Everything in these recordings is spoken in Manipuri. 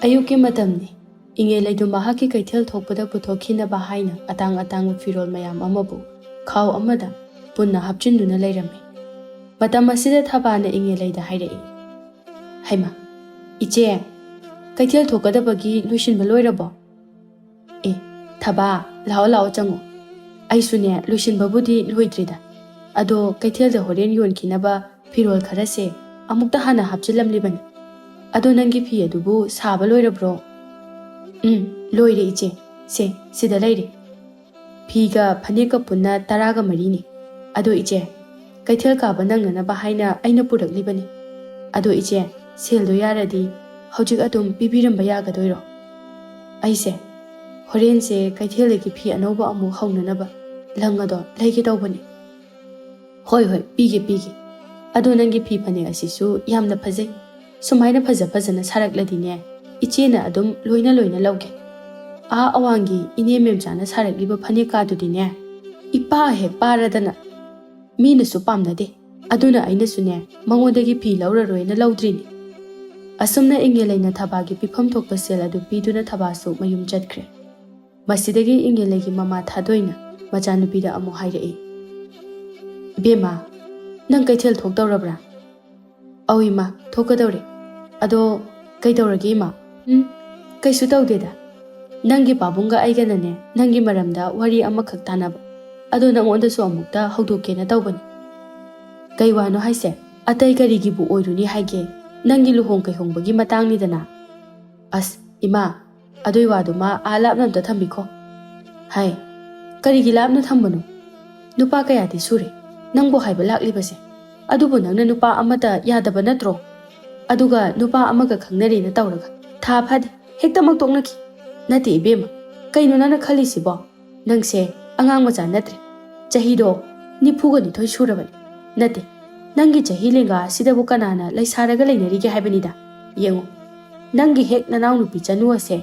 ꯑꯌꯨꯛꯀꯤ ꯃꯇꯝꯅꯤ ꯏꯉꯦ ꯂꯩꯗꯨ ꯃꯍꯥꯛꯀꯤ ꯀꯩꯊꯦꯜ ꯊꯣꯛꯄꯗ ꯄꯨꯊꯣꯛꯈꯤꯅꯕ ꯍꯥꯏꯅ ꯑꯇꯥꯡ ꯑꯇꯥꯡꯕ ꯐꯤꯔꯣꯜ ꯃꯌꯥꯝ ꯑꯃꯕꯨ ꯈꯥꯎ ꯑꯃꯗ ꯄꯨꯟꯅ ꯍꯥꯞꯆꯤꯟꯗꯨꯅ ꯂꯩꯔꯝꯃꯤ꯫ ꯃꯇꯝ ꯑꯁꯤꯗ ꯊꯕꯥꯅ ꯏꯉꯦ ꯂꯩꯗ ꯍꯥꯏꯔꯛꯏ, ꯍꯩꯃꯥ ꯏꯆꯦ, ꯀꯩꯊꯦꯜ ꯊꯣꯛꯀꯗꯕꯒꯤ ꯂꯣꯏꯁꯤꯟꯕ ꯂꯣꯏꯔꯕꯣ? ꯑꯦ ꯊꯕꯥ, ꯂꯥꯛꯑꯣ ꯂꯥꯛꯑꯣ ꯆꯪꯉꯣ, ꯑꯩꯁꯨꯅꯦ ꯂꯣꯏꯁꯤꯟꯕꯕꯨꯗꯤ ꯂꯣꯏꯗ꯭ꯔꯤꯗ, ꯑꯗꯣ ꯀꯩꯊꯦꯜꯗ ꯍꯣꯔꯦꯟ ꯌꯣꯟꯈꯤꯅꯕ ꯐꯤꯔꯣꯜ ꯈꯔꯁꯦ ꯑꯃꯨꯛꯇ ꯍꯥꯟꯅ ꯍꯥꯞꯆꯤꯜꯂꯝꯂꯤꯕꯅꯤ꯫ ꯑꯗꯣ ꯅꯪꯒꯤ ꯐꯤ ꯑꯗꯨꯕꯨ ꯁꯥꯕ ꯂꯣꯏꯔꯕ꯭ꯔꯣ? ꯂꯣꯏꯔꯦ ꯏꯆꯦ, ꯁꯤꯗ ꯂꯩꯔꯦ꯫ ꯐꯤꯒ ꯐꯅꯦꯛꯀ ꯄꯨꯟꯅ 14ꯅꯤ꯫ ꯑꯗꯣ ꯏꯆꯦ, ꯀꯩꯊꯦꯜ ꯀꯥꯕ ꯅꯪꯅꯅꯕ ꯍꯥꯏꯅ ꯑꯩꯅ ꯄꯨꯔꯛꯂꯤꯕꯅꯤ꯫ ꯑꯗꯣ ꯏꯆꯦ, ꯁꯦꯜꯗꯣ ꯌꯥꯔꯗꯤ ꯍꯧꯖꯤꯛ ꯑꯗꯨꯝ ꯄꯤꯕꯤꯔꯝꯕ ꯌꯥꯒꯗꯣꯏꯔꯣ? ꯑꯩꯁꯦ ꯍꯣꯔꯦꯟꯁꯦ ꯀꯩꯊꯦꯜꯗꯒꯤ ꯐꯤ ꯑꯅꯧꯕ ꯑꯃꯨꯛ ꯍꯧꯅꯅꯕ ꯂꯪ ꯑꯗꯣ ꯂꯩꯒꯦ ꯇꯧꯕꯅꯤ꯫ ꯍꯣꯏ ꯄꯤꯒꯦ꯫ ꯑꯗꯣ ꯅꯪꯒꯤ ꯐꯤ ꯐꯅꯦꯛ ꯑꯁꯤꯁꯨ ꯌꯥꯝꯅ ꯐꯖꯩ꯫ ꯁꯨꯃꯥꯏꯅ ꯐꯖꯅ ꯁꯥꯔꯛꯂꯗꯤꯅꯦ ꯏꯆꯦꯅ ꯑꯗꯨꯝ ꯂꯣꯏꯅ ꯂꯧꯒꯦ꯫ ꯑꯋꯥꯡꯒꯤ ꯏꯅꯦ ꯃꯦꯝꯆꯥꯅ ꯁꯥꯔꯛꯂꯤꯕ ꯐꯅꯦꯛꯀꯥꯗꯨꯗꯤꯅꯦ ꯏꯄꯥ ꯍꯦꯛ ꯄꯥꯔꯗꯅ ꯃꯤꯅꯁꯨ ꯄꯥꯝꯅꯗꯦ꯫ ꯑꯗꯨꯅ ꯑꯩꯅꯁꯨꯅꯦ ꯃꯉꯣꯟꯗꯒꯤ ꯐꯤ ꯂꯧꯔꯔꯣꯏꯅ ꯂꯧꯗ꯭ꯔꯤꯅꯤ꯫ ꯑꯁꯨꯝꯅ ꯏꯉꯦ ꯂꯩꯅ ꯊꯕꯥꯒꯤ ꯄꯤꯐꯝ ꯊꯣꯛꯄ ꯁꯦꯜ ꯑꯗꯨ ꯄꯤꯗꯨꯅ ꯊꯕꯥꯁꯨ ꯃꯌꯨꯝ ꯆꯠꯈ꯭ꯔꯦ꯫ ꯃꯁꯤꯗꯒꯤ ꯏꯉꯦ ꯂꯩꯒꯤ ꯃꯃꯥ ꯊꯥꯗꯣꯏꯅ ꯃꯆꯥꯅꯨꯄꯤꯗ ꯑꯃꯨꯛ ꯍꯥꯏꯔꯛꯏ, ꯏꯕꯦꯝꯃ, ꯅꯪ ꯀꯩꯊꯦꯜ ꯊꯣꯛꯇꯧꯔꯕ꯭ꯔꯥ? ꯑꯧ ꯏꯃꯥ, ꯊꯣꯛꯀꯗꯧꯔꯦ꯫ ꯑꯗꯣ ꯀꯩꯗꯧꯔꯒꯦ ꯏꯃꯥ? ꯀꯩꯁꯨ ꯇꯧꯗꯦꯗ, ꯅꯪꯒꯤ ꯄꯥꯕꯨꯡꯒ ꯑꯩꯒꯅꯅꯦ ꯅꯪꯒꯤ ꯃꯔꯝꯗ ꯋꯥꯔꯤ ꯑꯃꯈꯛ ꯇꯥꯟꯅꯕ, ꯑꯗꯣ ꯅꯪꯉꯣꯟꯗꯁꯨ ꯑꯃꯨꯛꯇ ꯍꯧꯗꯣꯛꯀꯦꯅ ꯇꯧꯕꯅꯤ꯫ ꯀꯩ ꯋꯥꯅꯣ ꯍꯥꯏꯁꯦ? ꯑꯇꯩ ꯀꯔꯤꯒꯤꯕꯨ ꯑꯣꯏꯔꯨꯅꯤ ꯍꯥꯏꯒꯦ, ꯅꯪꯒꯤ ꯂꯨꯍꯣꯡ ꯀꯩꯍꯣꯡꯕꯒꯤ ꯃꯇꯥꯡꯅꯤꯗꯅ꯫ ꯑꯁ ꯏꯃꯥ, ꯑꯗꯨꯏ ꯋꯥꯗꯨꯃ ꯂꯥꯞꯅ ꯑꯝꯇ ꯊꯝꯕꯤꯈꯣ꯫ ꯍꯥꯏ, ꯀꯔꯤꯒꯤ ꯂꯥꯞꯅ ꯊꯝꯕꯅꯣ? ꯅꯨꯄꯥ ꯀꯌꯥꯗꯤ ꯁꯨꯔꯦ ꯅꯪꯕꯨ ꯍꯥꯏꯕ ꯂꯥꯛꯂꯤꯕꯁꯦ? ꯑꯗꯨꯕꯨ ꯅꯪꯅ ꯅꯨꯄꯥ ꯑꯃꯇ ꯌꯥꯗꯕ ꯅꯠꯇ꯭ꯔꯣ? ꯑꯗꯨꯒ ꯅꯨꯄꯥ ꯑꯃꯒ ꯈꯪꯅꯔꯦꯅ ꯇꯧꯔꯒ ꯊꯥ ꯐꯥꯗꯦ ꯍꯦꯛꯇꯃꯛ ꯇꯣꯛꯅꯈꯤ꯫ ꯅꯠꯇꯦ ꯏꯕꯦꯝꯃ, ꯀꯩꯅꯣ ꯅꯪꯅ ꯈꯜꯂꯤꯁꯤꯕꯣ? ꯅꯪꯁꯦ ꯑꯉꯥꯡ ꯃꯆꯥ ꯅꯠꯇ꯭ꯔꯦ, ꯆꯍꯤꯗꯣ 92 ꯁꯨꯔꯕꯅꯤ꯫ ꯅꯠꯇꯦ, ꯅꯪꯒꯤ ꯆꯍꯤ ꯂꯦꯡꯒꯥ ꯑꯁꯤꯗꯕꯨ ꯀꯅꯥꯅ ꯂꯩꯁꯥꯔꯒ ꯂꯩꯅꯔꯤꯒꯦ ꯍꯥꯏꯕꯅꯤꯗ꯫ ꯌꯦꯡꯉꯨ, ꯅꯪꯒꯤ ꯍꯦꯛ ꯅꯅꯥꯎꯅꯨꯄꯤ ꯆꯅꯨ ꯑꯁꯦ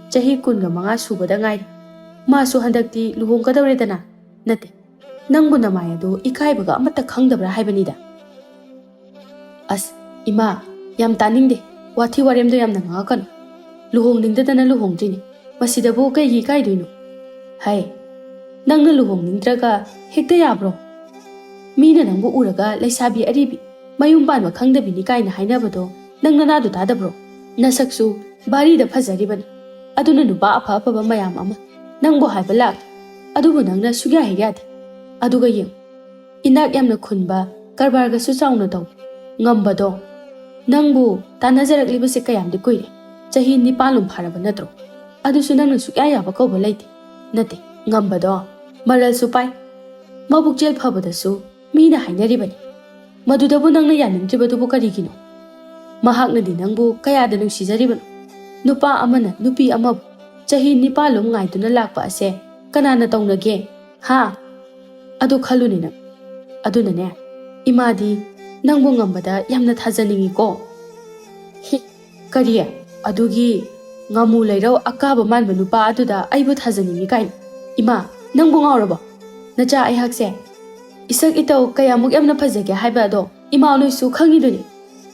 ꯆꯍꯤ 15 ꯁꯨꯕꯗ ꯉꯥꯏꯔꯤ꯫ ꯃꯥꯁꯨ ꯍꯟꯗꯛꯇꯤ ꯂꯨꯍꯣꯡꯒꯗꯧꯔꯦꯗꯅ꯫ ꯅꯠꯇꯦ, ꯅꯪꯕꯨ ꯅꯃꯥꯏ ꯑꯗꯨ ꯏꯀꯥꯏꯕꯒ ꯑꯃꯠꯇ ꯈꯪꯗꯕ꯭ꯔꯥ ꯍꯥꯏꯕꯅꯤꯗ꯫ ꯑꯁ ꯏꯃꯥ, ꯌꯥꯝ ꯇꯥꯅꯤꯡꯗꯦ, ꯋꯥꯊꯤ ꯋꯥꯔꯦꯝꯗꯣ ꯌꯥꯝꯅ ꯉꯥꯡꯉꯛꯀꯅꯨ꯫ ꯂꯨꯍꯣꯡꯅꯤꯡꯗꯗꯅ ꯂꯨꯍꯣꯡꯗ꯭ꯔꯤꯅꯤ, ꯃꯁꯤꯗꯕꯨ ꯀꯩꯒꯤ ꯏꯀꯥꯏꯗꯣꯏꯅꯣ? ꯍꯥꯏ, ꯅꯪꯅ ꯂꯨꯍꯣꯡꯅꯤꯡꯗ꯭ꯔꯒ ꯍꯦꯛꯇ ꯌꯥꯕ꯭ꯔꯣ? ꯃꯤꯅ ꯅꯪꯕꯨ ꯎꯔꯒ ꯂꯩꯁꯥꯕꯤ ꯑꯔꯤꯕꯤ, ꯃꯌꯨꯝ ꯄꯥꯟꯕ ꯈꯪꯗꯕꯤꯅꯤ ꯀꯥꯏꯅ ꯍꯥꯏꯅꯕꯗꯣ ꯅꯪ ꯅꯅꯥꯗꯨ ꯇꯥꯗꯕ꯭ꯔꯣ? ꯅꯁꯛꯁꯨ ꯚꯥꯔꯤꯗ ꯐꯖꯔꯤꯕꯅꯤ, ꯑꯗꯨꯅ ꯅꯨꯄꯥ ꯑꯐꯕ ꯃꯌꯥꯝ ꯑꯃ ꯅꯪꯕꯨ ꯍꯥꯏꯕ ꯂꯥꯛꯂꯤ, ꯑꯗꯨꯕꯨ ꯅꯪꯅ ꯁꯨꯛꯌꯥ ꯍꯦꯛ ꯌꯥꯗꯦ꯫ ꯑꯗꯨꯒ ꯌꯦꯡꯉꯨ, ꯏꯅꯥꯛ ꯌꯥꯝꯅ ꯈꯨꯟꯕ, ꯀꯔꯕꯥꯔꯒꯁꯨ ꯆꯥꯎꯅ ꯇꯧꯕ ꯉꯝꯕꯗꯣ ꯅꯪꯕꯨ ꯇꯥꯟꯅꯖꯔꯛꯂꯤꯕꯁꯦ ꯀꯌꯥꯝꯗꯤ ꯀꯨꯏꯔꯦ? ꯆꯍꯤ 9 ꯐꯥꯔꯕ ꯅꯠꯇ꯭ꯔꯣ? ꯑꯗꯨꯁꯨ ꯅꯪꯅ ꯁꯨꯛꯌꯥ ꯌꯥꯕ ꯀꯧꯕ ꯂꯩꯇꯦ꯫ ꯅꯠꯇꯦ, ꯉꯝꯕꯗꯣ ꯃꯔꯜꯁꯨ ꯄꯥꯏ, ꯃꯕꯨꯛꯆꯦꯜ ꯐꯕꯗꯁꯨ ꯃꯤꯅ ꯍꯥꯏꯅꯔꯤꯕꯅꯤ꯫ ꯃꯗꯨꯗꯕꯨ ꯅꯪꯅ ꯌꯥꯅꯤꯡꯗ꯭ꯔꯤꯕꯗꯨꯕꯨ ꯀꯔꯤꯒꯤꯅꯣ? ꯃꯍꯥꯛꯅꯗꯤ ꯅꯪꯕু ꯀꯌꯥꯗ ꯅꯨꯡꯁꯤꯖꯔꯤꯕꯅꯣ? ꯅꯨꯄꯥ ꯑꯃꯅ ꯅꯨꯄꯤ ꯑꯃꯕꯨ ꯆꯍꯤ 9 ꯉꯥꯏꯗꯨꯅ ꯂꯥꯛꯄ ꯑꯁꯦ ꯀꯅꯥꯅ ꯇꯧꯅꯒꯦ? ꯍꯥ? ꯑꯗꯨ ꯈꯜꯂꯨꯅꯦ ꯅꯪ꯫ ꯑꯗꯨꯅꯅꯦ, ꯏꯃꯥꯗꯤ ꯅꯪꯕꯨ ꯉꯝꯕꯗ ꯌꯥꯝꯅ ꯊꯥꯖꯅꯤꯡꯉꯤꯀꯣ꯫ ꯀꯔꯤ? ꯑꯗꯨꯒꯤ ꯉꯥꯃꯨ ꯂꯩꯔꯧ ꯑꯀꯥꯕ ꯃꯥꯟꯕ ꯅꯨꯄꯥ ꯑꯗꯨꯗ ꯑꯩꯕꯨ ꯊꯥꯖꯅꯤꯡꯉꯤ ꯀꯥꯏꯅ? ꯏꯃꯥ, ꯅꯪꯕꯨ ꯉꯥꯎꯔꯕꯣ? ꯅꯆꯥ ꯑꯩꯍꯥꯛꯁꯦ ꯏꯁꯛ ꯏꯇꯧ ꯀꯌꯥꯃꯨꯛ ꯌꯥꯝꯅ ꯐꯖꯒꯦ ꯍꯥꯏꯕ ꯑꯗꯣ ꯏꯃꯥ ꯅꯣꯏꯁꯨ ꯈꯪꯉꯤꯗꯨꯅꯤ꯫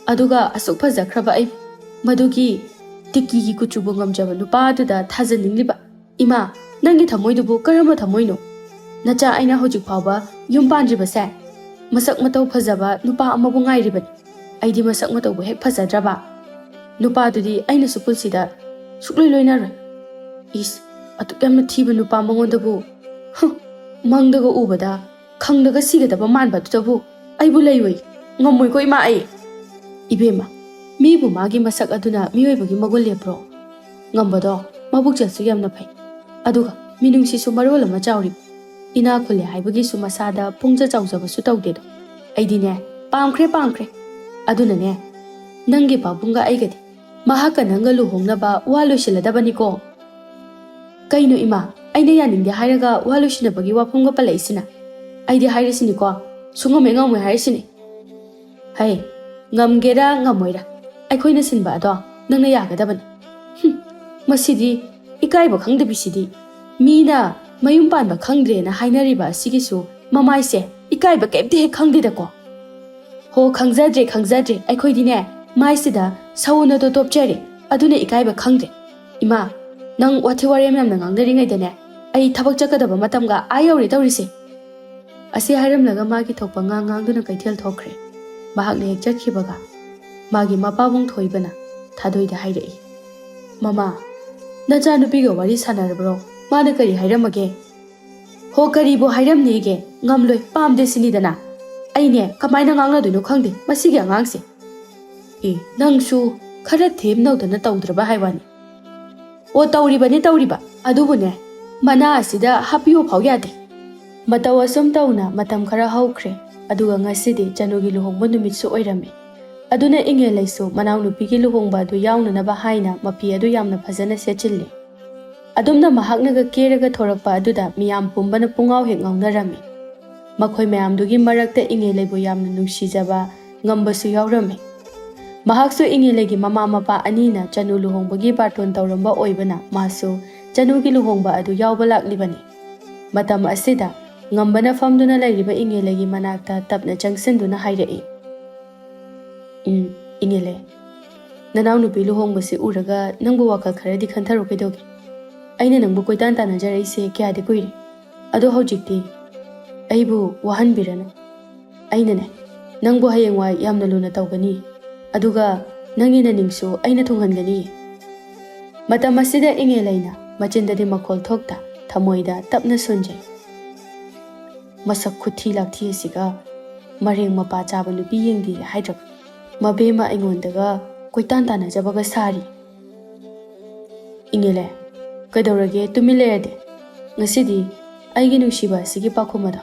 ꯑꯗꯨꯒ ꯑꯁꯨꯛ ꯐꯖꯈ꯭ꯔꯕ ꯑꯩ ꯃꯗꯨꯒꯤ ꯇꯤꯛꯀꯤꯒꯤ ꯀꯨꯆꯨꯕꯨ ꯉꯝꯖꯕ ꯅꯨꯄꯥ ꯑꯗꯨꯗ ꯊꯥꯖꯅꯤꯡꯂꯤꯕ? ꯏꯃꯥ, ꯅꯪꯒꯤ ꯊꯃꯣꯏꯗꯨꯕꯨ ꯀꯔꯝꯕ ꯊꯃꯣꯏꯅꯣ? ꯅꯆꯥ ꯑꯩꯅ ꯍꯧꯖꯤꯛ ꯐꯥꯎꯕ ꯌꯨꯝ ꯄꯥꯟꯗ꯭ꯔꯤꯕꯁꯦ ꯃꯁꯛ ꯃꯇꯧ ꯐꯖꯕ ꯅꯨꯄꯥ ꯑꯃꯕꯨ ꯉꯥꯏꯔꯤꯕꯅꯤ꯫ ꯑꯩꯗꯤ ꯃꯁꯛ ꯃꯇꯧꯕꯨ ꯍꯦꯛ ꯐꯖꯗ꯭ꯔꯕ ꯅꯨꯄꯥꯗꯨꯗꯤ ꯑꯩꯅꯁꯨ ꯄꯨꯟꯁꯤꯗ ꯁꯨꯛꯂꯣꯏ ꯂꯣꯏꯅꯔꯣꯏ꯫ ꯏꯁ, ꯑꯗꯨꯛ ꯌꯥꯝꯅ ꯊꯤꯕ ꯅꯨꯄꯥ ꯃꯉꯣꯟꯗꯕꯨ ꯃꯪꯗꯒ ꯎꯕꯗ ꯈꯪꯗꯒ ꯁꯤꯒꯗꯕ ꯃꯥꯟꯕ ꯑꯗꯨꯗꯕꯨ ꯑꯩꯕꯨ ꯂꯩꯔꯣꯏ, ꯉꯝꯃꯣꯏꯀꯣ ꯏꯃꯥ ꯑꯩ꯫ ꯏꯕꯦꯝꯃ, ꯃꯤꯕꯨ ꯃꯥꯒꯤ ꯃꯁꯛ ꯑꯗꯨꯅ ꯃꯤꯑꯣꯏꯕꯒꯤ ꯃꯒꯨꯟ ꯂꯦꯞꯄ꯭ꯔꯣ? ꯉꯝꯕꯗꯣ ꯃꯕꯨꯛꯆꯦꯜꯁꯨ ꯌꯥꯝꯅ ꯐꯩ, ꯑꯗꯨꯒ ꯃꯤꯅꯨꯡꯁꯤꯁꯨ ꯃꯔꯣꯜ ꯑꯃ ꯆꯥꯎꯔꯤꯕ꯫ ꯏꯅꯥ ꯈꯨꯜꯂꯦ ꯍꯥꯏꯕꯒꯤꯁꯨ ꯃꯁꯥꯗ ꯄꯨꯡꯖ ꯆꯥꯎꯖꯕꯁꯨ ꯇꯧꯗꯦꯗꯣ꯫ ꯑꯩꯗꯤꯅꯦ ꯄꯥꯝꯈ꯭ꯔꯦ꯫ ꯑꯗꯨꯅꯅꯦ, ꯅꯪꯒꯤ ꯄꯥꯕꯨꯡꯒ ꯑꯩꯒꯗꯤ ꯃꯍꯥꯛꯀ ꯅꯪꯒ ꯂꯨꯍꯣꯡꯅꯕ ꯋꯥ ꯂꯣꯏꯁꯤꯜꯂꯗꯕꯅꯤꯀꯣ꯫ ꯀꯩꯅꯣ ꯏꯃꯥ, ꯑꯩꯅ ꯌꯥꯅꯤꯡꯗꯦ ꯍꯥꯏꯔꯒ ꯋꯥ ꯂꯣꯏꯁꯤꯟꯅꯕꯒꯤ ꯋꯥꯐꯝꯒ ꯄꯜꯂꯛꯏꯁꯤꯅ? ꯑꯩꯗꯤ ꯍꯥꯏꯔꯤꯁꯤꯅꯤꯀꯣ, ꯁꯨꯡꯉꯝꯃꯣꯏ ꯍꯥꯏꯔꯤꯁꯤꯅꯤ꯫ ꯍꯩ, ꯉꯝꯒꯦꯔꯥ ꯉꯝꯃꯣꯏꯔꯥ ꯑꯩꯈꯣꯏꯅ ꯁꯤꯟꯕ ꯑꯗꯣ ꯅꯪꯅ ꯌꯥꯒꯗꯕꯅꯤ꯫ ꯃꯁꯤꯗꯤ ꯏꯀꯥꯏꯕ ꯈꯪꯗꯕꯤꯁꯤꯗꯤ, ꯃꯤꯅ ꯃꯌꯨꯝ ꯄꯥꯟꯕ ꯈꯪꯗ꯭ꯔꯦꯅ ꯍꯥꯏꯅꯔꯤꯕ ꯑꯁꯤꯒꯤꯁꯨ ꯃꯃꯥꯏꯁꯦ ꯏꯀꯥꯏꯕ ꯀꯩꯝꯇ ꯍꯦꯛ ꯈꯪꯗꯦꯗꯀꯣ꯫ ꯍꯣ, ꯈꯪꯖꯗ꯭ꯔꯦ, ꯑꯩꯈꯣꯏꯗꯤꯅꯦ ꯃꯥꯏꯁꯤꯗ ꯁꯎꯟ ꯑꯗꯣ ꯇꯣꯞꯆꯔꯦ, ꯑꯗꯨꯅ ꯏꯀꯥꯏꯕ ꯈꯪꯗ꯭ꯔꯦ꯫ ꯏꯃꯥ, ꯅꯪ ꯋꯥꯊꯤ ꯋꯥꯔꯦꯝ ꯌꯥꯝꯅ ꯉꯥꯡꯅꯔꯤꯉꯩꯗꯅꯦ ꯑꯩ ꯊꯕꯛ ꯆꯠꯀꯗꯕ ꯃꯇꯝꯒ ꯌꯧꯔꯦ ꯇꯧꯔꯤꯁꯦ꯫ ꯑꯁꯤ ꯍꯥꯏꯔꯝꯂꯒ ꯃꯥꯒꯤ ꯊꯣꯛꯄ ꯉꯥꯡꯗꯨꯅ ꯀꯩꯊꯦꯜ ꯊꯣꯛꯈ꯭ꯔꯦ꯫ ꯃꯍꯥꯛꯅ ꯍꯦꯛ ꯆꯠꯈꯤꯕꯒ ꯃꯥꯒꯤ ꯃꯄꯥꯕꯨꯡ ꯊꯣꯏꯕꯅ ꯊꯥꯗꯣꯏꯗ ꯍꯥꯏꯔꯛꯏ, ꯃꯃꯥ, ꯅꯆꯥꯅꯨꯄꯤꯒ ꯋꯥꯔꯤ ꯁꯥꯟꯅꯔꯕ꯭ꯔꯣ? ꯃꯥꯅ ꯀꯔꯤ ꯍꯥꯏꯔꯝꯃꯒꯦ? ꯍꯣ, ꯀꯔꯤꯕꯨ ꯍꯥꯏꯔꯝꯅꯦꯒꯦ? ꯉꯝꯂꯣꯏ, ꯄꯥꯝꯗꯦ ꯁꯤꯅꯤꯗꯅ꯫ ꯑꯩꯅꯦ ꯀꯃꯥꯏꯅ ꯉꯥꯡꯅꯗꯣꯏꯅꯣ ꯈꯪꯗꯦ ꯃꯁꯤꯒꯤ ꯑꯉꯥꯡꯁꯦ꯫ ꯅꯪꯁꯨ ꯈꯔ ꯊꯦꯝꯅꯧꯗꯅ ꯇꯧꯗ꯭ꯔꯕ ꯍꯥꯏꯋꯥꯅꯤ꯫ ꯑꯣ, ꯇꯧꯔꯤꯕ ꯑꯗꯨꯕꯨꯅꯦ ꯃꯅꯥ ꯑꯁꯤꯗ ꯍꯥꯞꯄꯤꯌꯨ ꯐꯥꯎ ꯌꯥꯗꯦ꯫ ꯃꯇꯧ ꯑꯁꯨꯝ ꯇꯧꯅ ꯃꯇꯝ ꯈꯔ ꯍꯧꯈ꯭ꯔꯦ꯫ ꯑꯗꯨꯒ ꯉꯁꯤꯗꯤ ꯆꯅꯨꯒꯤ ꯂꯨꯍꯣꯡꯕ ꯅꯨꯃꯤꯠꯁꯨ ꯑꯣꯏꯔꯝꯃꯤ꯫ ꯑꯗꯨꯅ ꯏꯉꯦꯂꯩꯁꯨ ꯃꯅꯥꯎꯅꯨꯄꯤꯒꯤ ꯂꯨꯍꯣꯡꯕ ꯑꯗꯨ ꯌꯥꯎꯅꯅꯕ ꯍꯥꯏꯅ ꯃꯐꯤ ꯑꯗꯨ ꯌꯥꯝꯅ ꯐꯖꯅ ꯁꯦꯠꯆꯤꯜꯂꯤ꯫ ꯑꯗꯨꯝꯅ ꯃꯍꯥꯛꯅꯒ ꯀꯦꯔꯒ ꯊꯣꯔꯛꯄ ꯑꯗꯨꯗ ꯃꯤꯌꯥꯝ ꯄꯨꯝꯕꯅ ꯄꯨꯡꯉꯥꯎ ꯍꯦꯛ ꯉꯥꯎꯅꯔꯝꯃꯤ꯫ ꯃꯈꯣꯏ ꯃꯌꯥꯝꯗꯨꯒꯤ ꯃꯔꯛꯇ ꯏꯉꯦꯂꯩꯕꯨ ꯌꯥꯝꯅ ꯅꯨꯡꯁꯤꯖꯕ ꯉꯝꯕꯁꯨ ꯌꯥꯎꯔꯝꯃꯤ꯫ ꯃꯍꯥꯛꯁꯨ ꯏꯉꯦꯂꯩꯒꯤ ꯃꯃꯥ ꯃꯄꯥ ꯑꯅꯤꯅ ꯆꯅꯨ ꯂꯨꯍꯣꯡꯕꯒꯤ ꯕꯥꯔꯇꯣꯟ ꯇꯧꯔꯝꯕ ꯑꯣꯏꯕꯅ ꯃꯥꯁꯨ ꯆꯅꯨꯒꯤ ꯂꯨꯍꯣꯡꯕ ꯑꯗꯨ ꯌꯥꯎꯕ ꯂꯥꯛꯂꯤꯕꯅꯤ꯫ ꯃꯇꯝ ꯑꯁꯤꯗ ꯉꯝꯕꯅ ꯐꯝꯗꯨꯅ ꯂꯩꯔꯤꯕ ꯏꯉꯦꯂꯩꯒꯤ ꯃꯅꯥꯛꯇ ꯇꯞꯅ ꯆꯪꯁꯤꯟꯗꯨꯅ ꯍꯥꯏꯔꯛꯏ, ꯏꯉꯦꯂꯩ, ꯅꯅꯥꯎꯅꯨꯄꯤ ꯂꯨꯍꯣꯡꯕꯁꯤ ꯎꯔꯒ ꯅꯪꯕꯨ ꯋꯥꯈꯜ ꯈꯔꯗꯤ ꯈꯟꯊꯔꯣ ꯀꯩꯗꯧꯒꯦ? ꯑꯩꯅ ꯅꯪꯕꯨ ꯀꯣꯏꯇꯥꯟ ꯇꯥꯟꯅꯖꯔꯛꯏꯁꯦ ꯀꯌꯥꯗꯤ ꯀꯨꯏꯔꯦ꯫ ꯑꯗꯣ ꯍꯧꯖꯤꯛꯇꯤ ꯑꯩꯕꯨ ꯋꯥꯍꯟꯕꯤꯔꯅꯨ꯫ ꯑꯩꯅꯅꯦ ꯅꯪꯕꯨ ꯍꯌꯦꯡꯋꯥꯏ ꯌꯥꯝꯅ ꯂꯨꯅ ꯇꯧꯒꯅꯤ, ꯑꯗꯨꯒ ꯅꯪꯒꯤ ꯅꯅꯤꯡꯁꯨ ꯑꯩꯅ ꯊꯨꯡꯍꯟꯒꯅꯤ꯫ ꯃꯇꯝ ꯑꯁꯤꯗ ꯏꯉꯦꯂꯩꯅ ꯃꯆꯤꯟꯗꯗꯤ ꯃꯈꯣꯜ ꯊꯣꯛꯇ ꯊꯃꯣꯏꯗ ꯇꯞꯅ ꯁꯣꯟꯖꯩ, ꯃꯁꯛ ꯈꯨꯊꯤ ꯂꯥꯛꯊꯤ ꯑꯁꯤꯒ ꯃꯔꯦꯡ ꯃꯄꯥ ꯆꯥꯕ ꯅꯨꯄꯤ ꯌꯦꯡꯗꯦ ꯍꯥꯏꯗ꯭ꯔꯕ ꯃꯕꯦꯝꯃ ꯑꯩꯉꯣꯟꯗꯒ ꯀꯣꯏꯇꯥꯟ ꯇꯥꯟꯅꯖꯕꯒ ꯁꯥꯔꯤ꯫ ꯏꯉꯦꯂꯩ, ꯀꯩꯗꯧꯔꯒꯦ ꯇꯨꯃꯤꯟ ꯂꯩꯔꯗꯤ? ꯉꯁꯤꯗꯤ ꯑꯩꯒꯤ ꯅꯨꯡꯁꯤꯕ ꯑꯁꯤꯒꯤ ꯄꯥꯎꯈꯨꯝ ꯑꯗꯣ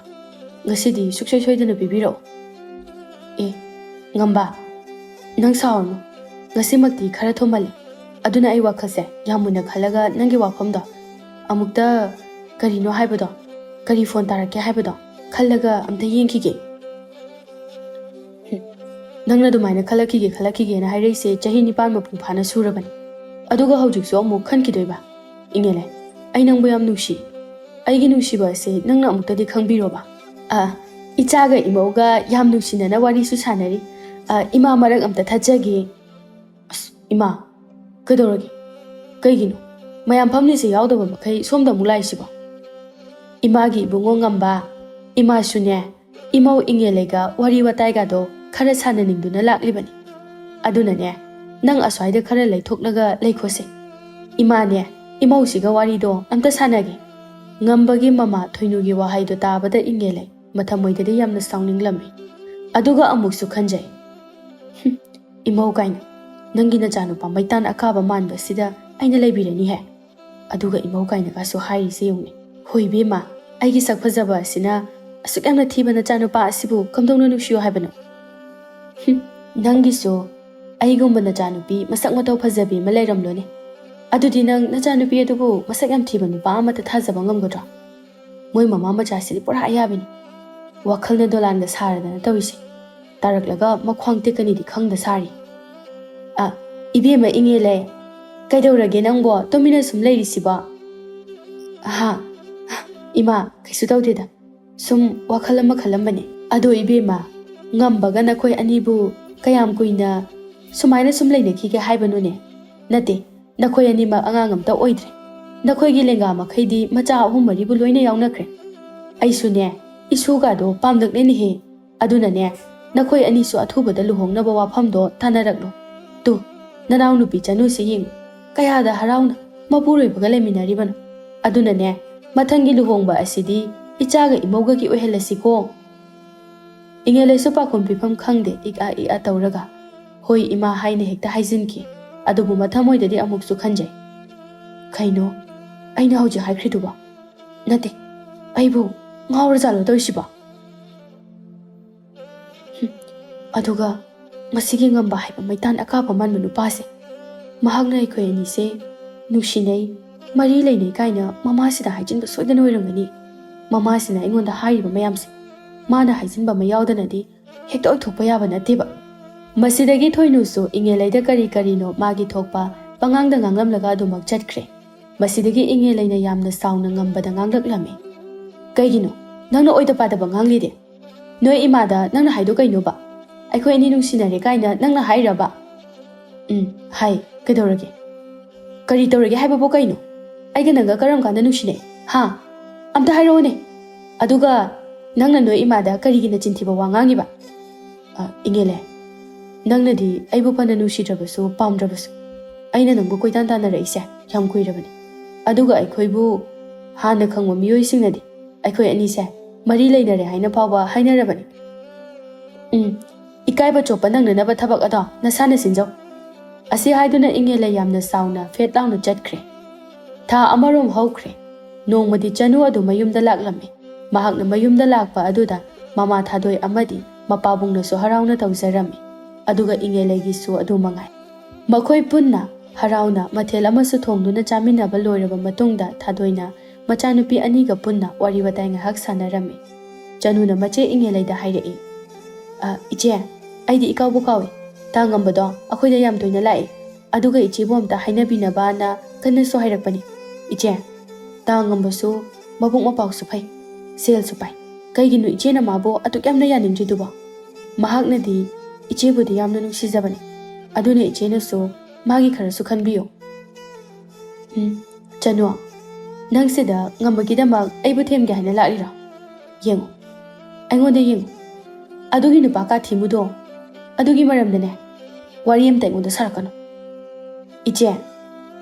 ꯉꯁꯤꯗꯤ ꯁꯨꯡꯁꯣꯏ ꯁꯣꯏꯗꯅ ꯄꯤꯕꯤꯔꯛꯑꯣ꯫ ꯉꯝꯕ, ꯅꯪ ꯁꯥꯎꯔꯅꯨ, ꯉꯁꯤꯃꯛꯇꯤ ꯈꯔ ꯊꯨꯃꯜꯂꯦ꯫ ꯑꯗꯨꯅ ꯑꯩ ꯋꯥꯈꯜꯁꯦ ꯌꯥꯝ ꯃꯨꯟꯅ ꯈꯜꯂꯒ ꯅꯪꯒꯤ ꯋꯥꯐꯝꯗꯣ ꯑꯃꯨꯛꯇ ꯀꯔꯤꯅꯣ ꯍꯥꯏꯕꯗꯣ, ꯀꯔꯤ ꯐꯣꯟ ꯇꯥꯔꯛꯀꯦ ꯍꯥꯏꯕꯗꯣ ꯈꯜꯂꯒ ꯑꯝꯇ ꯌꯦꯡꯈꯤꯒꯦ꯫ ꯅꯪꯅ ꯑꯗꯨꯃꯥꯏꯅ ꯈꯜꯂꯛꯈꯤꯒꯦꯅ ꯍꯥꯏꯔꯛꯏꯁꯦ ꯆꯍꯤ 9 ꯃꯄꯨꯡ ꯐꯥꯅ ꯁꯨꯔꯕꯅꯤ, ꯑꯗꯨꯒ ꯍꯧꯖꯤꯛꯁꯨ ꯑꯃꯨꯛ ꯈꯟꯈꯤꯗꯣꯏꯕ? ꯏꯉꯦꯂꯩ, ꯑꯩ ꯅꯪꯕꯨ ꯌꯥꯝ ꯅꯨꯡꯁꯤ꯫ ꯑꯩꯒꯤ ꯅꯨꯡꯁꯤꯕ ꯑꯁꯤ ꯅꯪꯅ ꯑꯃꯨꯛꯇꯗꯤ ꯈꯪꯕꯤꯔꯣꯕ꯫ ꯏꯆꯥꯒ ꯏꯃꯧꯒ ꯌꯥꯝ ꯅꯨꯡꯁꯤꯅꯅ ꯋꯥꯔꯤꯁꯨ ꯁꯥꯟꯅꯔꯤ꯫ ꯏꯃꯥ ꯃꯔꯛ ꯑꯝꯇ ꯊꯠꯆꯒꯦ꯫ ꯏꯃꯥ, ꯀꯩꯗꯧꯔꯒꯦ? ꯀꯩꯒꯤꯅꯣ ꯃꯌꯥꯝ ꯐꯝꯂꯤꯁꯦ ꯌꯥꯎꯗꯕ ꯃꯈꯩ ꯁꯣꯝꯗ ꯑꯃꯨꯛ ꯂꯥꯛꯏꯁꯤꯕꯣ? ꯏꯃꯥꯒꯤ ꯏꯕꯨꯡꯉꯣ ꯉꯝꯕ, ꯏꯃꯥꯁꯨꯅꯦ ꯏꯃꯧ ꯏꯉꯦꯂꯩꯒ ꯋꯥꯔꯤ ꯋꯥꯇꯥꯏꯒꯗꯣ ꯈꯔ ꯁꯥꯟꯅꯅꯤꯡꯗꯨꯅ ꯂꯥꯛꯂꯤꯕꯅꯤ꯫ ꯑꯗꯨꯅꯅꯦ ꯅꯪ ꯑꯁ꯭ꯋꯥꯏꯗ ꯈꯔ ꯂꯩꯊꯣꯛꯂꯒ ꯂꯩꯈꯣꯁꯦ꯫ ꯏꯃꯥꯅꯦ ꯏꯃꯧꯁꯤꯒ ꯋꯥꯔꯤꯗꯣ ꯑꯝꯇ ꯁꯥꯟꯅꯒꯦ꯫ ꯉꯝꯕꯒꯤ ꯃꯃꯥ ꯊꯣꯏꯅꯨꯒꯤ ꯋꯥꯍꯩꯗꯣ ꯇꯥꯕꯗ ꯏꯉꯦꯂꯩ ꯃꯊꯃꯣꯏꯗꯗꯤ ꯌꯥꯝꯅ ꯁꯥꯎꯅꯤꯡꯂꯝꯃꯤ꯫ ꯑꯗꯨꯒ ꯑꯃꯨꯛꯁꯨ ꯈꯟꯖꯩ, ꯏꯃꯧ ꯀꯥꯏꯅ ꯅꯪꯒꯤ ꯅꯆꯥꯅꯨꯄꯥ ꯃꯩꯇꯥꯟ ꯑꯀꯥꯕ ꯃꯥꯟꯕꯁꯤꯗ ꯑꯩꯅ ꯂꯩꯕꯤꯔꯅꯤꯍꯦ꯫ ꯑꯗꯨꯒ ꯏꯃꯧ ꯀꯥꯏꯅꯒꯁꯨ ꯍꯥꯏꯔꯤꯁꯦ ꯌꯦꯡꯉꯨꯅꯦ꯫ ꯍꯣꯏ ꯏꯕꯦꯝꯃ, ꯑꯩꯒꯤ ꯁꯛ ꯐꯖꯕ ꯑꯁꯤꯅ ꯑꯁꯨꯛ ꯌꯥꯝꯅ ꯊꯤꯕ ꯅꯆꯥꯅꯨꯄꯥ ꯑꯁꯤꯕꯨ ꯀꯝꯗꯧꯅ ꯅꯨꯡꯁꯤꯌꯨ ꯍꯥꯏꯕꯅꯣ? ꯅꯪꯒꯤꯁꯨ ꯑꯩꯒꯨꯝꯕ ꯅꯆꯥꯅꯨꯄꯤ ꯃꯁꯛ ꯃꯇꯧ ꯐꯖꯕꯤ ꯑꯃ ꯂꯩꯔꯝꯂꯣꯅꯦ꯫ ꯑꯗꯨꯗꯤ ꯅꯪ ꯅꯆꯥꯅꯨꯄꯤ ꯑꯗꯨꯕꯨ ꯃꯁꯛ ꯌꯥꯝ ꯊꯤꯕ ꯅꯨꯄꯥ ꯑꯃꯠꯇ ꯊꯥꯖꯕ ꯉꯝꯒꯗ꯭ꯔꯣ? ꯃꯣꯏ ꯃꯃꯥ ꯃꯆꯥꯁꯤꯗꯤ ꯄꯨꯔꯥ ꯑꯌꯥꯕꯤꯅꯤ꯫ ꯋꯥꯈꯜꯅ ꯗꯣꯂꯥꯟꯒ ꯁꯥꯔꯗꯅ ꯇꯧꯔꯤꯁꯦ, ꯇꯥꯔꯛꯂꯒ ꯃꯈ꯭ꯋꯥꯡ ꯇꯦꯛꯀꯅꯤꯗꯤ ꯈꯪꯗ ꯁꯥꯔꯤ꯫ ꯏꯕꯦꯝꯃ ꯏꯉꯦꯂꯩ, ꯀꯩꯗꯧꯔꯒꯦ ꯅꯪꯕꯣ ꯇꯨꯃꯤꯟꯅ ꯁꯨꯝ ꯂꯩꯔꯤꯁꯤꯕꯣ? ꯏꯃꯥ, ꯀꯩꯁꯨ ꯇꯧꯗꯦꯗ, ꯁꯨꯝ ꯋꯥꯈꯜ ꯑꯃ ꯈꯜꯂꯝꯕꯅꯦ꯫ ꯑꯗꯣ ꯏꯕꯦꯝꯃ, ꯉꯝꯕꯒ ꯅꯈꯣꯏ ꯑꯅꯤꯕꯨ ꯀꯌꯥꯝ ꯀꯨꯏꯅ ꯁꯨꯃꯥꯏꯅ ꯁꯨꯝ ꯂꯩꯅꯈꯤꯒꯦ ꯍꯥꯏꯕꯅꯣꯅꯦ? ꯅꯠꯇꯦ, नखोई अनिमक अगांग अमता ओइद्रे नखोईगी लेंगा मखैदी मचा अहुम मरीबु लोइना याउनख्रे अइसुने इसूगादो पामदकनेनिहे अदुनने नखोई अनिसु अथुबदा लुहोंगनबा वाफमदो तानरकलो तु ननाव नुपी चनुसे यिंग कयादा हराउना मपुरोइबगा लेमिनारिबनो अदुनने मथंगी लुहोंगबा असिदी इचागा इमौगागी ओइहलसिको इंगेलेसु पाखुम पिफम खंगदे इका तौरगा होई इमा हाइने हेक्ता हाइजिनकी अदुबु मथमोइददी अमुकसु खंजै खैनो अइना हौजि हाइख्रिदुबा नते अइबु ngaura jalo toisiba aduga masigi ngamba haiba maitan akaba manma nupase mahakna ikoi ani se nusinai mari leinai kaina mama sida haijin ba soidana oirangani mama sina ingonda haiba mayamse mana haijin ba mayawdanadi hekta oithokpa yaba nateba masidagi thoinusu ingelaida kari no magi thokpa pangangda nganglamlaga adumak chatkhre masidagi ingelaina yamna sauna ngambada nganglak Kaigino, nangna oida padaba nganglide. Noi imada nangna haido kaino ba. Aikoi ani nungsinare kaina nangna hairaba. Hai, kedorage. ꯀꯔꯤ ꯇꯧꯔꯒꯦ ꯍꯥꯏꯕꯕꯨ ꯀꯩꯅꯣ? ꯑꯩꯒ ꯅꯪꯒ ꯀꯔꯝ ꯀꯥꯟꯗ ꯅꯨꯡꯁꯤꯅꯩ? ꯍꯥ? ꯑꯝꯇ ꯍꯥꯏꯔꯛꯑꯣꯅꯦ. ꯑꯗꯨꯒ ꯅꯪꯅ ꯅꯣꯏ ꯏꯃꯥꯗ ꯀꯔꯤꯒꯤ ꯅꯆꯤꯟꯊꯤꯕ ꯋꯥ ꯉꯥꯡꯉꯤꯕ? ꯏꯉꯦꯂꯦ, ꯅꯪꯅꯗꯤ ꯑꯩꯕꯨ ꯐꯅ ꯅꯨꯡꯁꯤꯗ꯭ꯔꯕꯁꯨ ꯄꯥꯝꯗ꯭ꯔꯕꯁꯨ ꯑꯩꯅ ꯅꯪꯕꯨ ꯀꯣꯏꯇꯥꯟ ꯇꯥꯟꯅꯔꯛꯏꯁꯦ ꯌꯥꯝ ꯀꯨꯏꯔꯕꯅꯤ. ꯑꯗꯨꯒ ꯑꯩꯈꯣꯏꯕꯨ ꯍꯥꯟꯅ ꯈꯪꯕ ꯃꯤꯑꯣꯏꯁꯤꯡꯅꯗꯤ ꯑꯩꯈꯣꯏ ꯑꯅꯤꯁꯦ ꯃꯔꯤ ꯂꯩꯅꯔꯦ ꯍꯥꯏꯅ ꯐꯥꯎꯕ ꯍꯥꯏꯅꯔꯕꯅꯤ. ꯏꯀꯥꯏꯕ ꯆꯣꯞꯄ ꯅꯪꯅꯅꯕ ꯊꯕꯛ ꯑꯗꯣ ꯅꯁꯥꯅ ꯁꯤꯟꯖꯧ. ꯑꯁꯤ ꯍꯥꯏꯗꯨꯅ ꯏꯉꯦꯂꯦ ꯌꯥꯝꯅ ꯁꯥꯎꯅ ꯐꯦꯠ ꯂꯥꯎꯅ ꯆꯠꯈ꯭ꯔꯦ. ꯊꯥ ꯑꯃꯔꯣꯝ ꯍꯧꯈ꯭ꯔꯦ. ꯅꯣꯡꯃꯗꯤ ꯆꯅꯨ ꯑꯗꯨ ꯃꯌꯨꯝꯗ ꯂꯥꯛꯂꯝꯃꯤ. ꯃꯍꯥꯛꯅ ꯃꯌꯨꯝꯗ ꯂꯥꯛꯄ ꯑꯗꯨꯗ ꯃꯃꯥ ꯊꯥꯗꯣꯏ ꯑꯃꯗꯤ ꯃꯄꯥꯕꯨꯡꯅꯁꯨ ꯍꯔꯥꯎꯅ ꯇꯧꯖꯔꯝꯃꯤ. ꯑꯗꯨꯒ ꯏꯉꯦꯂꯦꯒꯤꯁꯨ ꯑꯗꯨ ꯃꯉꯥꯏ. ꯃꯈꯣꯏ ꯄꯨꯟꯅ ꯍꯔꯥꯎꯅ ꯃꯊꯦꯜ ꯑꯃꯁꯨ ꯊꯣꯡꯗꯨꯅ ꯆꯥꯃꯤꯟꯅꯕ ꯂꯣꯏꯔꯕ ꯃꯇꯨꯡꯗ ꯊꯥꯗꯣꯏꯅ ꯃꯆꯥꯅꯨꯄꯤ ꯑꯅꯤꯒ ꯄꯨꯟꯅ ꯋꯥꯔꯤ ꯋꯥꯇꯥꯏ ꯉꯥꯏꯍꯥꯛ ꯁꯥꯟꯅꯔꯝꯃꯤ. ꯆꯅꯨꯅ ꯃꯆꯦ ꯏꯉꯦꯂꯩꯗ ꯍꯥꯏꯔꯛꯏ, ꯏꯆꯦ, ꯑꯩꯗꯤ ꯏꯀꯥꯎꯕꯨ ꯀꯥꯎꯏ. ꯇꯥꯉꯝꯕꯗꯣ ꯑꯩꯈꯣꯏꯗ ꯌꯥꯝ ꯇꯣꯏꯅ ꯂꯥꯛꯏ. ꯑꯗꯨꯒ ꯏꯆꯦꯕꯨ ꯑꯝꯇ ꯍꯥꯏꯅꯕꯤꯅꯕꯅ ꯀꯟꯅꯁꯨ ꯍꯥꯏꯔꯛꯄꯅꯤ. ꯏꯆꯦ, ꯇꯥꯉꯝꯕꯁꯨ ꯃꯕꯨꯛ ꯃꯄꯥꯎꯁꯨ ꯐꯩ, ꯁꯦꯜꯁꯨ ꯄꯥꯏ. ꯀꯩꯒꯤꯅꯣ ꯏꯆꯦꯅ ꯃꯥꯕꯨ ꯑꯗꯨꯛ ꯌꯥꯝꯅ ꯌꯥꯅꯤꯡꯗ꯭ꯔꯤꯗꯨꯕꯣ? ꯃꯍꯥꯛꯅꯗꯤ ꯏꯆꯦꯕꯨꯗꯤ ꯌꯥꯝꯅ ꯅꯨꯡꯁꯤꯖꯕꯅꯤ. ꯑꯗꯨꯅ ꯏꯆꯦꯅꯁꯨ ꯃꯥꯒꯤ ꯈꯔꯁꯨ ꯈꯟꯕꯤꯌꯨ. ꯆꯅꯨ, ꯅꯪ ꯁꯤꯗ ꯉꯝꯕꯒꯤꯗꯃꯛ ꯑꯩꯕꯨ ꯊꯦꯝꯒꯦ ꯍꯥꯏꯅ ꯂꯥꯛꯂꯤꯔꯣ? ꯌꯦꯡꯉꯨ, ꯑꯩꯉꯣꯟꯗ ꯌꯦꯡꯉꯨ. ꯑꯗꯨꯒꯤ ꯅꯨꯄꯥ ꯀꯥꯊꯤꯃꯨꯗꯣ, ꯑꯗꯨꯒꯤ ꯃꯔꯝꯗꯅꯦ ꯋꯥꯔꯤ ꯑꯃꯇ ꯑꯩꯉꯣꯟꯗ ꯁꯥꯔꯛꯀꯅꯨ. ꯏꯆꯦ,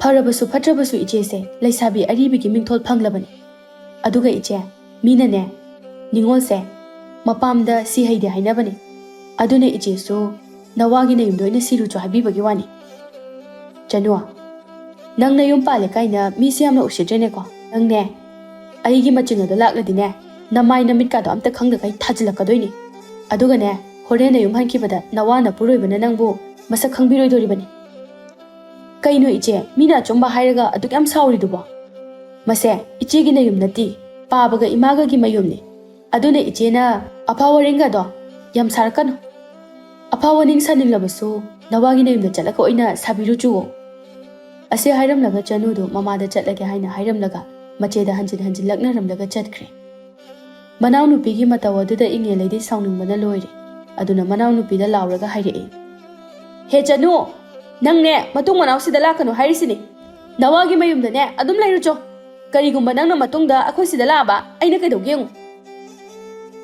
ꯐꯔꯕꯁꯨ ꯐꯠꯇ꯭ꯔꯕꯁꯨ ꯏꯆꯦꯁꯦ ꯂꯩꯁꯥꯕꯤ ꯑꯔꯤꯕꯤꯒꯤ ꯃꯤꯡꯊꯣꯜ ꯐꯪꯂꯕꯅꯤ. ꯑꯗꯨꯒ ꯏꯆꯦ, ꯃꯤꯅꯅꯦ ꯅꯤꯉꯣꯜꯁꯦ ꯃꯄꯥꯝꯗ ꯁꯤꯍꯩꯗꯦ ꯍꯥꯏꯅꯕꯅꯤ. ꯑꯗꯨꯅ ꯏꯆꯦꯁꯨ ꯅꯋꯥꯒꯤ ꯅꯌꯨꯝꯗ ꯑꯣꯏꯅ ꯁꯤꯔꯨꯆꯣ ꯍꯥꯏꯕꯤꯕꯒꯤ ꯋꯥꯅꯤ. ꯆꯅꯨ, ꯅꯪ ꯅꯌꯨꯝ ꯄꯥꯜꯂꯦ ꯀꯥꯏꯅ ꯃꯤꯁꯦ ꯌꯥꯝꯅ ꯎꯁꯤꯠꯇ꯭ꯔꯦꯅꯦꯀꯣ. ꯅꯪꯅꯦ ꯑꯩꯒꯤ ꯃꯆꯤꯟ ꯑꯗꯣ ꯂꯥꯛꯂꯗꯤꯅꯦ ꯅꯃꯥꯏ ꯅꯃꯤꯠꯀꯥꯗꯣ ꯑꯝꯇ ꯈꯪꯗꯈꯩ ꯊꯥꯖꯤꯜꯂꯛꯀꯗꯣꯏꯅꯤ. ꯑꯗꯨꯒꯅꯦ ꯍꯣꯔꯦꯟ ꯅꯌꯨꯝ ꯍꯟꯈꯤꯕꯗ ꯅꯋꯥꯅ ꯄꯨꯔꯣꯏꯕꯅ ꯅꯪꯕꯨ ꯃꯁꯛ ꯈꯪꯕꯤꯔꯣꯏꯗꯣꯔꯤꯕꯅꯤ. ꯀꯩꯅꯣ ꯏꯆꯦ, ꯃꯤꯅ ꯑꯆꯨꯝꯕ ꯍꯥꯏꯔꯒ ꯑꯗꯨꯛ ꯌꯥꯝ ꯁꯥꯎꯔꯤꯗꯨꯕꯣ? ꯃꯁꯦ ꯏꯆꯦꯒꯤ ꯅꯌꯨꯝ ꯅꯠꯇꯦ, ꯄꯥꯕꯒ ꯏꯃꯥꯒꯒꯤ ꯃꯌꯨꯝꯅꯤ. ꯑꯗꯨꯅ ꯏꯆꯦꯅ ꯑꯐꯥ ꯋꯥꯔꯦꯡꯒꯗꯣ ꯌꯥꯝ ꯁꯥꯔꯛꯀꯅꯨ. ꯑꯐꯥ ꯋꯥꯔꯦꯡ ꯁꯥꯅꯤꯡꯂꯕꯁꯨ ꯅꯋꯥꯒꯤ ꯅꯌꯨꯝꯗ ꯆꯠꯂꯒ ꯑꯣꯏꯅ ꯁꯥꯕꯤꯔꯨꯆꯨꯋꯣ. ꯑꯁꯤ ꯍꯥꯏꯔꯝꯂꯒ ꯆꯅꯨꯗꯨ ꯃꯃꯥꯗ ꯆꯠꯂꯒꯦ ꯍꯥꯏꯅ ꯍꯥꯏꯔꯝꯂꯒ ꯃꯆꯦꯗ ꯍꯟꯖꯤꯟ ꯍꯟꯖꯤꯟ ꯂꯛꯅꯔꯝꯂꯒ ꯆꯠꯈ꯭ꯔꯦ. ꯃꯅꯥꯎꯅꯨꯄꯤꯒꯤ ꯃꯇꯧ ꯑꯗꯨꯗ ꯏꯉꯦꯂꯩꯗꯤ ꯁꯥꯎꯅꯤꯡꯕꯅ ꯂꯣꯏꯔꯦ. ꯑꯗꯨꯅ ꯃꯅꯥꯎꯅꯨꯄꯤꯗ ꯂꯥꯎꯔꯒ ꯍꯥꯏꯔꯛꯏ, ꯍꯦ ꯆꯅꯨ, ꯅꯪꯅꯦ ꯃꯇꯨꯡ ꯃꯅꯥꯎꯁꯤꯗ ꯂꯥꯛꯀꯅꯨ ꯍꯥꯏꯔꯤꯁꯤꯅꯤ. ꯅꯋꯥꯒꯤ ꯃꯌꯨꯝꯗꯅꯦ ꯑꯗꯨꯝ ꯂꯩꯔꯨꯆꯣ. ꯀꯔꯤꯒꯨꯝꯕ ꯅꯪꯅ ꯃꯇꯨꯡꯗ ꯑꯩꯈꯣꯏ ꯁꯤꯗ ꯂꯥꯛꯑꯕ ꯑꯩꯅ ꯀꯩꯗꯧꯒꯦ ꯌꯦꯡꯉꯨ.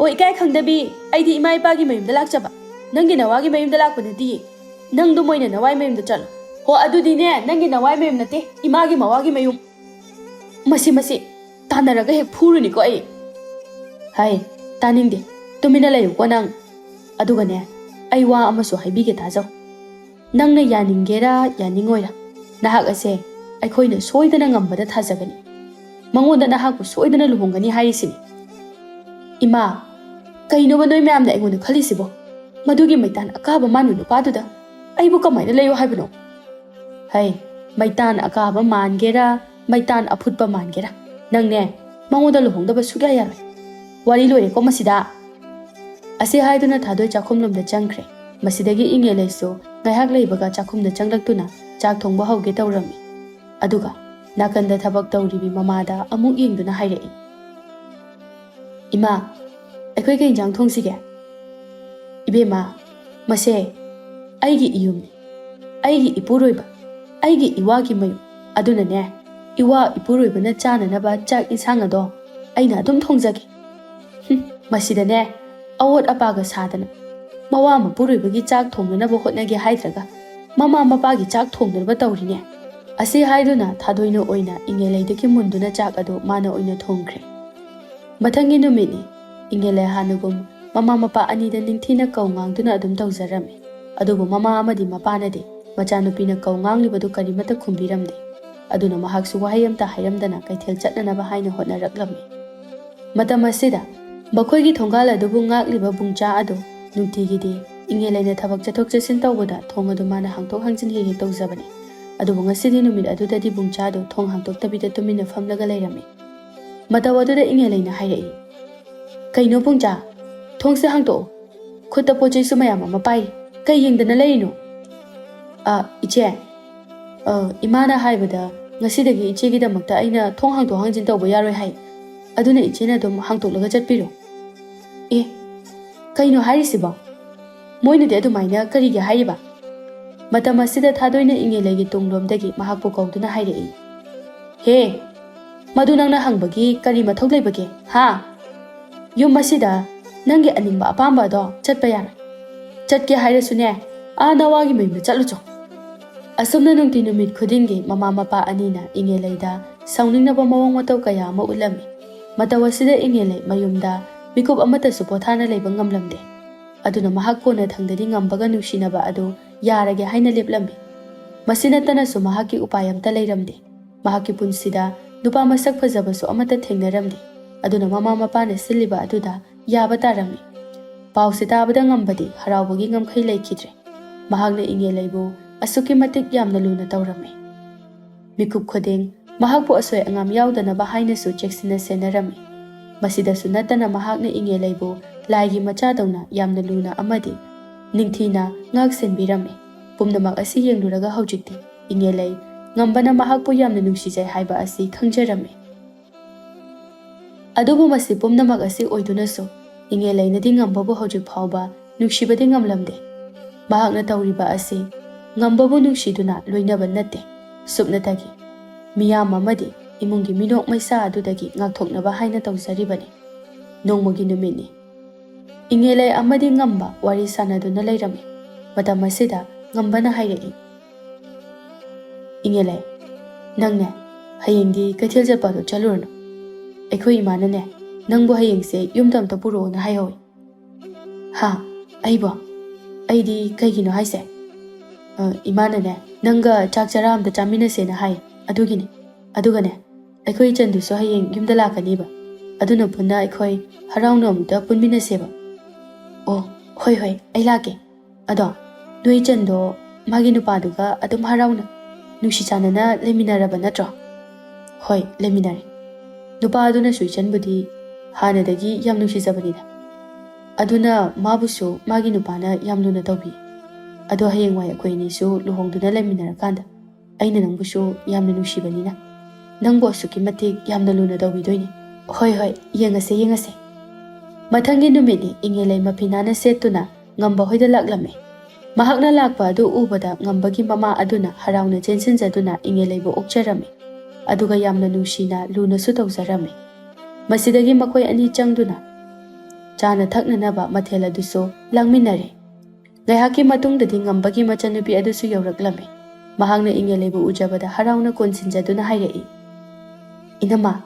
ꯑꯣ ꯏꯀꯥꯏ ꯈꯪꯗꯕꯤ, ꯑꯩꯗꯤ ꯏꯃꯥ ꯏꯄꯥꯒꯤ ꯃꯌꯨꯝꯗ ꯂꯥꯛꯆꯕ, ꯅꯪꯒꯤ ꯅꯋꯥꯒꯤ ꯃꯌꯨꯝꯗ ꯂꯥꯛꯄ ꯅꯠꯇꯤꯌꯦ. ꯅꯪꯗꯨ ꯃꯣꯏꯅ ꯅꯋꯥꯏ ꯃꯌꯨꯝꯗ ꯆꯠꯂꯣ. ꯍꯣ ꯑꯗꯨꯗꯤꯅꯦ ꯅꯪꯒꯤ ꯅꯋꯥꯏ ꯃꯌꯨꯝ ꯅꯠꯇꯦ, ꯏꯃꯥꯒꯤ ꯃꯋꯥꯒꯤ ꯃꯌꯨꯝ. ꯃꯁꯤ ꯇꯥꯟꯅꯔꯒ ꯍꯦꯛ ꯐꯨꯔꯨꯅꯤꯀꯣ ꯑꯩ. ꯍꯥꯏ, ꯇꯥꯅꯤꯡꯗꯦ, ꯇꯨꯃꯤꯟꯅ ꯂꯩꯌꯨꯀꯣ ꯅꯪ. ꯑꯗꯨꯒꯅꯦ ꯑꯩ ꯋꯥ ꯑꯃꯁꯨ ꯍꯥꯏꯕꯤꯒꯦ ꯇꯥꯖꯧ. ꯅꯪꯅ ꯌꯥꯅꯤꯡꯒꯦꯔꯥ ꯌꯥꯅꯤꯡꯉꯣꯏꯔꯥ, ꯅꯍꯥꯛ ꯑꯁꯦ ꯑꯩꯈꯣꯏꯅ ꯁꯣꯏꯗꯅ ꯉꯝꯕꯗ ꯊꯥꯖꯒꯅꯤ. ꯃꯉꯣꯟꯗ ꯅꯍꯥꯛꯄꯨ ꯁꯣꯏꯗꯅ ꯂꯨꯍꯣꯡꯒꯅꯤ ꯍꯥꯏꯔꯤꯁꯤꯅꯤ. ꯏꯃꯥ, ꯀꯩꯅꯣꯕ ꯅꯣꯏ ꯃꯌꯥꯝꯅ ꯑꯩꯉꯣꯟꯗ ꯈꯜꯂꯤꯁꯤꯕꯣ? ꯃꯗꯨꯒꯤ ꯃꯩꯇꯥꯟ ꯑꯀꯥꯕ ꯃꯥꯟꯕ ꯅꯨꯄꯥꯗꯨꯗ ꯑꯩꯕꯨ ꯀꯃꯥꯏꯅ ꯂꯩꯌꯣ ꯍꯥꯏꯕꯅꯣ? ꯍꯩ, ꯃꯩꯇꯥꯟ ꯑꯀꯥꯕ ꯃꯥꯟꯒꯦꯔꯥ ꯃꯩꯇꯥꯟ ꯑꯐꯨꯠꯄ ꯃꯥꯟꯒꯦꯔꯥ, ꯅꯪꯅꯦ ꯃꯉꯣꯟꯗ ꯂꯨꯍꯣꯡꯗꯕ ꯁꯨꯛꯌꯥ ꯌꯥꯔꯣꯏ. ꯋꯥꯔꯤ ꯂꯣꯏꯔꯦꯀꯣ ꯃꯁꯤꯗ. ꯑꯁꯤ ꯍꯥꯏꯗꯨꯅ ꯊꯥꯗꯣꯏ ꯆꯥꯛꯈꯨꯝꯂꯣꯝꯗ ꯆꯪꯈ꯭ꯔꯦ. ꯃꯁꯤꯗꯒꯤ ꯏꯉꯦꯂꯩꯁꯨ ꯉꯥꯏꯍꯥꯛ ꯂꯩꯕꯒ ꯆꯥꯛꯈꯨꯝꯗ ꯆꯪꯂꯛꯇꯨꯅ ꯆꯥꯛ ꯊꯣꯡꯕ ꯍꯧꯒꯦ ꯇꯧꯔꯝꯃꯤ. ꯑꯗꯨꯒ ꯅꯥꯀꯟꯗ ꯊꯕꯛ ꯇꯧꯔꯤꯕꯤ ꯃꯃꯥꯗ ꯑꯃꯨꯛ ꯌꯦꯡꯗꯨꯅ ꯍꯥꯏꯔꯛꯏ, ꯏꯃꯥ, ꯑꯩꯈꯣꯏ ꯀꯩ ꯏꯟꯖꯥꯡ ꯊꯣꯡꯁꯤꯒꯦ? ꯏꯕꯦꯝꯃ, ꯃꯁꯦ ꯑꯩꯒꯤ ꯏꯌꯨꯝꯅꯤ, ꯑꯩꯒꯤ ꯏꯄꯨꯔꯣꯏꯕ, ꯑꯩꯒꯤ ꯏꯋꯥꯒꯤ ꯃꯌꯨꯝ. ꯑꯗꯨꯅꯅꯦ ꯏꯋꯥ ꯏꯄꯨꯔꯣꯏꯕꯅ ꯆꯥꯅꯅꯕ ꯆꯥꯛ ꯏꯟꯁꯥꯡ ꯑꯗꯣ ꯑꯩꯅ ꯑꯗꯨꯝ ꯊꯣꯡꯖꯒꯦ. ꯃꯁꯤꯗꯅꯦ ꯑꯋꯣꯠ ꯑꯄꯥꯒ ꯁꯥꯗꯅ ꯃꯋꯥ ꯃꯄꯨꯔꯣꯏꯕꯒꯤ ꯆꯥꯛ ꯊꯣꯡꯅꯅꯕ ꯍꯣꯠꯅꯒꯦ ꯍꯥꯏꯗ꯭ꯔꯒ ꯃꯃꯥ ꯃꯄꯥꯒꯤ ꯆꯥꯛ ꯊꯣꯡꯅꯕ ꯇꯧꯔꯤꯅꯦ. ꯑꯁꯤ ꯍꯥꯏꯗꯨꯅ ꯊꯥꯗꯣꯏꯅ ꯑꯣꯏꯅ ꯏꯉꯦꯂꯩꯗꯒꯤ ꯃꯨꯟꯗꯨꯅ ꯆꯥꯛ ꯑꯗꯨ ꯃꯥꯅ ꯑꯣꯏꯅ ꯊꯣꯡꯈ꯭ꯔꯦ. ꯃꯊꯪꯒꯤ ꯅꯨꯃꯤꯠꯅꯤ. ꯏꯉꯦꯂꯩ ꯍꯥꯟꯅꯒꯨꯝ ꯃꯃꯥ ꯃꯄꯥ ꯑꯅꯤꯗ ꯅꯤꯡꯊꯤꯅ ꯀꯧ ꯉꯥꯡꯗꯨꯅ ꯑꯗꯨꯝ ꯇꯧꯖꯔꯝꯃꯤ. ꯑꯗꯨꯕꯨ ꯃꯃꯥ ꯑꯃꯗꯤ ꯃꯄꯥꯅꯗꯤ ꯃꯆꯥꯅꯨꯄꯤꯅ ꯀꯧ ꯉꯥꯡꯂꯤꯕꯗꯨ ꯀꯔꯤꯃꯠꯇ ꯈꯨꯝꯕꯤꯔꯝꯗꯦ. ꯑꯗꯨꯅ ꯃꯍꯥꯛꯁꯨ ꯋꯥꯍꯩ ꯑꯃꯇ ꯍꯥꯏꯔꯝꯗꯅ ꯀꯩꯊꯦꯜ ꯆꯠꯅꯅꯕ ꯍꯥꯏꯅ ꯍꯣꯠꯅꯔꯛꯂꯝꯃꯤ. ꯃꯇꯝ ꯑꯁꯤꯗ ꯃꯈꯣꯏꯒꯤ ꯊꯣꯡꯒꯥꯜ ꯑꯗꯨꯕꯨ ꯉꯥꯛꯂꯤꯕ ꯕꯨꯡꯆꯥ ꯑꯗꯨ ꯅꯨꯡꯇꯤꯒꯤꯗꯤ ꯏꯉꯦꯂꯩꯅ ꯊꯕꯛ ꯆꯠꯊꯣꯛ ꯆꯠꯁꯤꯟ ꯇꯧꯕꯗ ꯊꯣꯡ ꯑꯗꯨ ꯃꯥꯅ ꯍꯥꯡꯇꯣꯛ ꯍꯥꯡꯖꯤꯟ ꯍꯦꯛ ꯍꯦꯛ ꯇꯧꯖꯕꯅꯤ. ꯑꯗꯨꯕꯨ ꯉꯁꯤꯗꯤ ꯅꯨꯃꯤꯠ ꯑꯗꯨꯗꯗꯤ ꯕꯨꯡꯆꯥꯗꯨ ꯊꯣꯡ ꯍꯥꯡꯇꯣꯛꯇꯕꯤꯗ ꯇꯨꯃꯤꯟꯅ ꯐꯝꯂꯒ ꯂꯩꯔꯝꯃꯤ. ꯃꯇꯧ ꯑꯗꯨꯗ ꯏꯉꯦꯂꯩꯅ ꯍꯥꯏꯔꯛꯏ, ꯀꯩꯅꯣ ꯕꯨꯡꯆꯥ, ꯊꯣꯡꯁꯦ ꯍꯥꯡꯇꯣꯛꯑꯣ. ꯈꯨꯠꯇ ꯄꯣꯠ ꯆꯩꯁꯨ ꯃꯌꯥꯝ ꯑꯃ ꯄꯥꯏꯔꯤ. ꯀꯩ ꯌꯦꯡꯗꯅ ꯂꯩꯔꯤꯅꯣ? ꯏꯆꯦ, ꯏꯃꯥꯅ ꯍꯥꯏꯕꯗ ꯉꯁꯤꯗꯒꯤ ꯏꯆꯦꯒꯤꯗꯃꯛꯇ ꯑꯩꯅ ꯊꯣꯡ ꯍꯥꯡꯇꯣꯛ ꯍꯥꯡꯖꯤꯟ ꯇꯧꯕ ꯌꯥꯔꯣꯏ ꯍꯥꯏ. ꯑꯗꯨꯅ ꯏꯆꯦꯅ ꯑꯗꯨꯝ ꯍꯥꯡꯇꯣꯛꯂꯒ ꯆꯠꯄꯤꯔꯣ. ꯑꯦ, ꯀꯩꯅꯣ ꯍꯥꯏꯔꯤꯁꯤꯕꯣ? ꯃꯣꯏꯅꯗꯤ ꯑꯗꯨꯃꯥꯏꯅ ꯀꯔꯤꯒꯤ ꯍꯥꯏꯔꯤꯕ? Matam asida thadoina Ingelegi tunglomdagi mahakpu kauduna hairei. He, madu nangna hangbagi kari mathau leibage, ha? Yum asida nangi animba apamba do chatpa yana. Chatke hairasune, nawagi mayumda chatlucho. Asumna nungti numit khudingi mama mapa anina Ingeleida sauningna mawang matau kaya ama ulami. Mataw asida Ingelei mayumda mikub amata su pothana leiba ngamlamde. Aduna mahak kona thangdadi ngambaga nungsinaba adu yarage haina leplami. Masina tana su mahaki upayam ta leiramde. Mahaki punsida nupa masak fajabasu amata thengnaramde. Aduna mama mapana siliba aduda yaba tarami. Pause tabada ngambadi haraubagi ngamkhai leikidre. Mahakna Ingeleibu asuki matik yamna luna tawrami. Mikub khodeng mahakpu asoi angam yaudana haina su cheksina senarami. Masida su natana mahakna Ingeleibu laigi machadawna yamna luna amadi ningthina ngak senbirami. Pumnamak asi yengluraga haujikti Ingelei ngambana mahakpu yamna nungsijai haiba asi khangjarami. Adubu masi pumnamak asi oidunasu Ingelei nadi ngambabu haujik phauba nungsibadi ngamlamde. Mahakna tawriba asi ngambabu nungsiduna loinaba natte supnatagi miyam amadi imungi minok maisa adudagi ngakthoknaba haina tawjaribani. Nongmogi numitni Ingelei amadi ngamba wari sanaduna leirami. Matam asida ngambana hairei. Ingelei, nangne hayengdi kaithel japado chalurno. Ekhoi imanane nangbu hayengse yumda amta puroona haihowi. Ha, aibo aidi kaigino haise. Imanane nanga chak chara amta chaminasena hai adugini. Adugane ekhoi chanduso hayeng yumda lakaniba. Aduna punna ekhoi harauna amta punminaseba. Oh, hoi hoi, ai lake. Ado, noi chando magi nupaduga adum harauna nungsi chanana leminaraba natro. Hoi, leminare. Nupa aduna sui chanbudi hanadagi yam nungsijabanida. Aduna mabusu magi nupana yam luna tawbi. Ado hayengwai akhoi nisu luhongduna leminarakanda aina nangbusu yamna nungsibanina. Nangbo asuki matik yamna luna tawbidoini. Hoi hoi, yengase. Mathangi numitni Ingelei maphinana setuna ngamba hoida laklame. Mahakna lakpa adu ubada ngambagi mama aduna harauna chensinjaduna Ingeleibu okjarami. Aduga yamna nungsina lunasu tawjarami. Masidagi makoi ani changduna chana thaknanaba mathel aduso langminare. Gaihaki matungdadi ngambagi machanupi adusu yauraklame. Mahakna Ingeleibu ujabada harauna konsinjaduna hairei. Inama,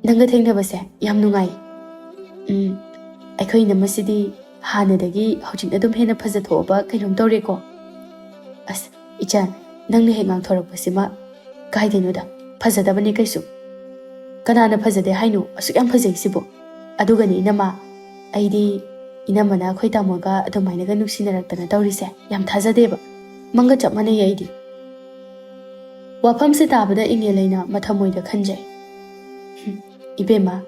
nanga thengnabase yam nungai. Akhoi namasidi hanadagi haujik adum hena phajathoba kainom tawreko. As ichan nangna he ngangthorakpasima kaidenoda phajadabani kaisu. Kanana phajade hainu asuk yam phajai sibo. Adugani inama aidi inamana akhoi tamoga adumainaga nuksinarakdana tawrise yam thajadeba. Manga chap manai aidi. Wafamse tabada Ingeleina mathamoida khanjai. Ibema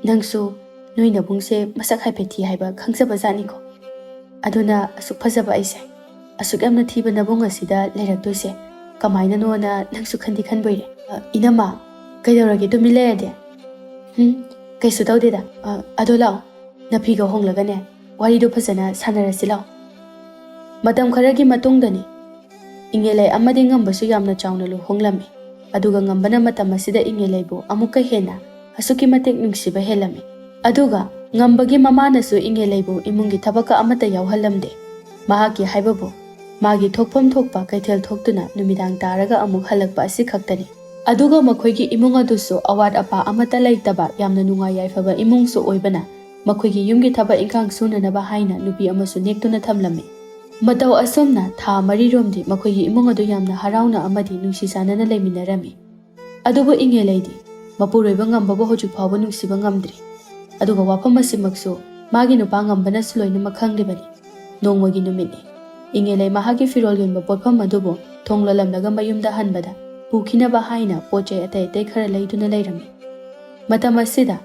nangsu noi nabungse masak haipeti haiba khangsaba janiko. Aduna asuk phajaba aise asuk yamna thiba nabung asida leiraktoise kamaina nona nangsu khandi khanboire. Inama kaidorage tumi leirade. Kaisu tawdeda. Ado lao napiga honglagane warido phajana sanarasi lao. Matam kharagi matungdani Ingelei amadi ngambasu yamna chawna luhonglami. Aduga ngambana matam asida Ingeleibu amuka hena asuki matek nungsiba helami. Aduga ngambagi mamanasu Ingeleibu imungi thabaka amata yawhalamde. Mahaki haibabu magi thokpham thokpa kaithel thoktuna numidang taraga amuk halakpa asi khaktani. Aduga makhoigi imung adusu awat apa amata leitaba yamna nungai yaifaba imungsu oibana makhoigi yumgi thaba ingkang sunanaba haina nupi amasu nektuna thamlami. Mataw asomna tha mari romdi makhoigi imung adu yamna harauna amadi nungsi sanana leiminarami. Adubu Ingeleidi mapuroiba ngambabu hojik phawba nungsiba ngamdri. Aduga wafam asimaksu magi nupa ngambana suloina makhangdibani. Nongmogi numitni Ingelei mahagi firol yonba potpham adubu thonglalamnaga mayumda hanbada pukhinaba haina poche atai khara leiduna leirami. Matam asida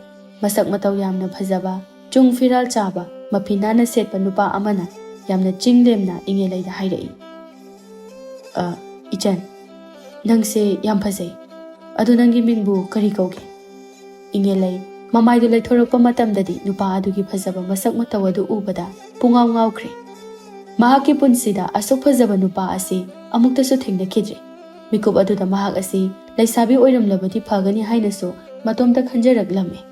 masak mataw yamna phajaba chung firal chaba maphinana setpa nupa amana yamna chinglemna Ingeleida hairei. Ichan nangse yam phajai. Adu nangi mingbu kari kauge. Ingelei mamaidu leithorakpa matamdadi nupa adugi phajaba masak mataw adu ubada pungaw ngawkhre. Mahakki punsida asuk fajaba nupa asi amuktasu thengnakhidre. Mikup aduda mahak asi laisabi oiramlabadi phagani hainasu matomta khanjaraklame.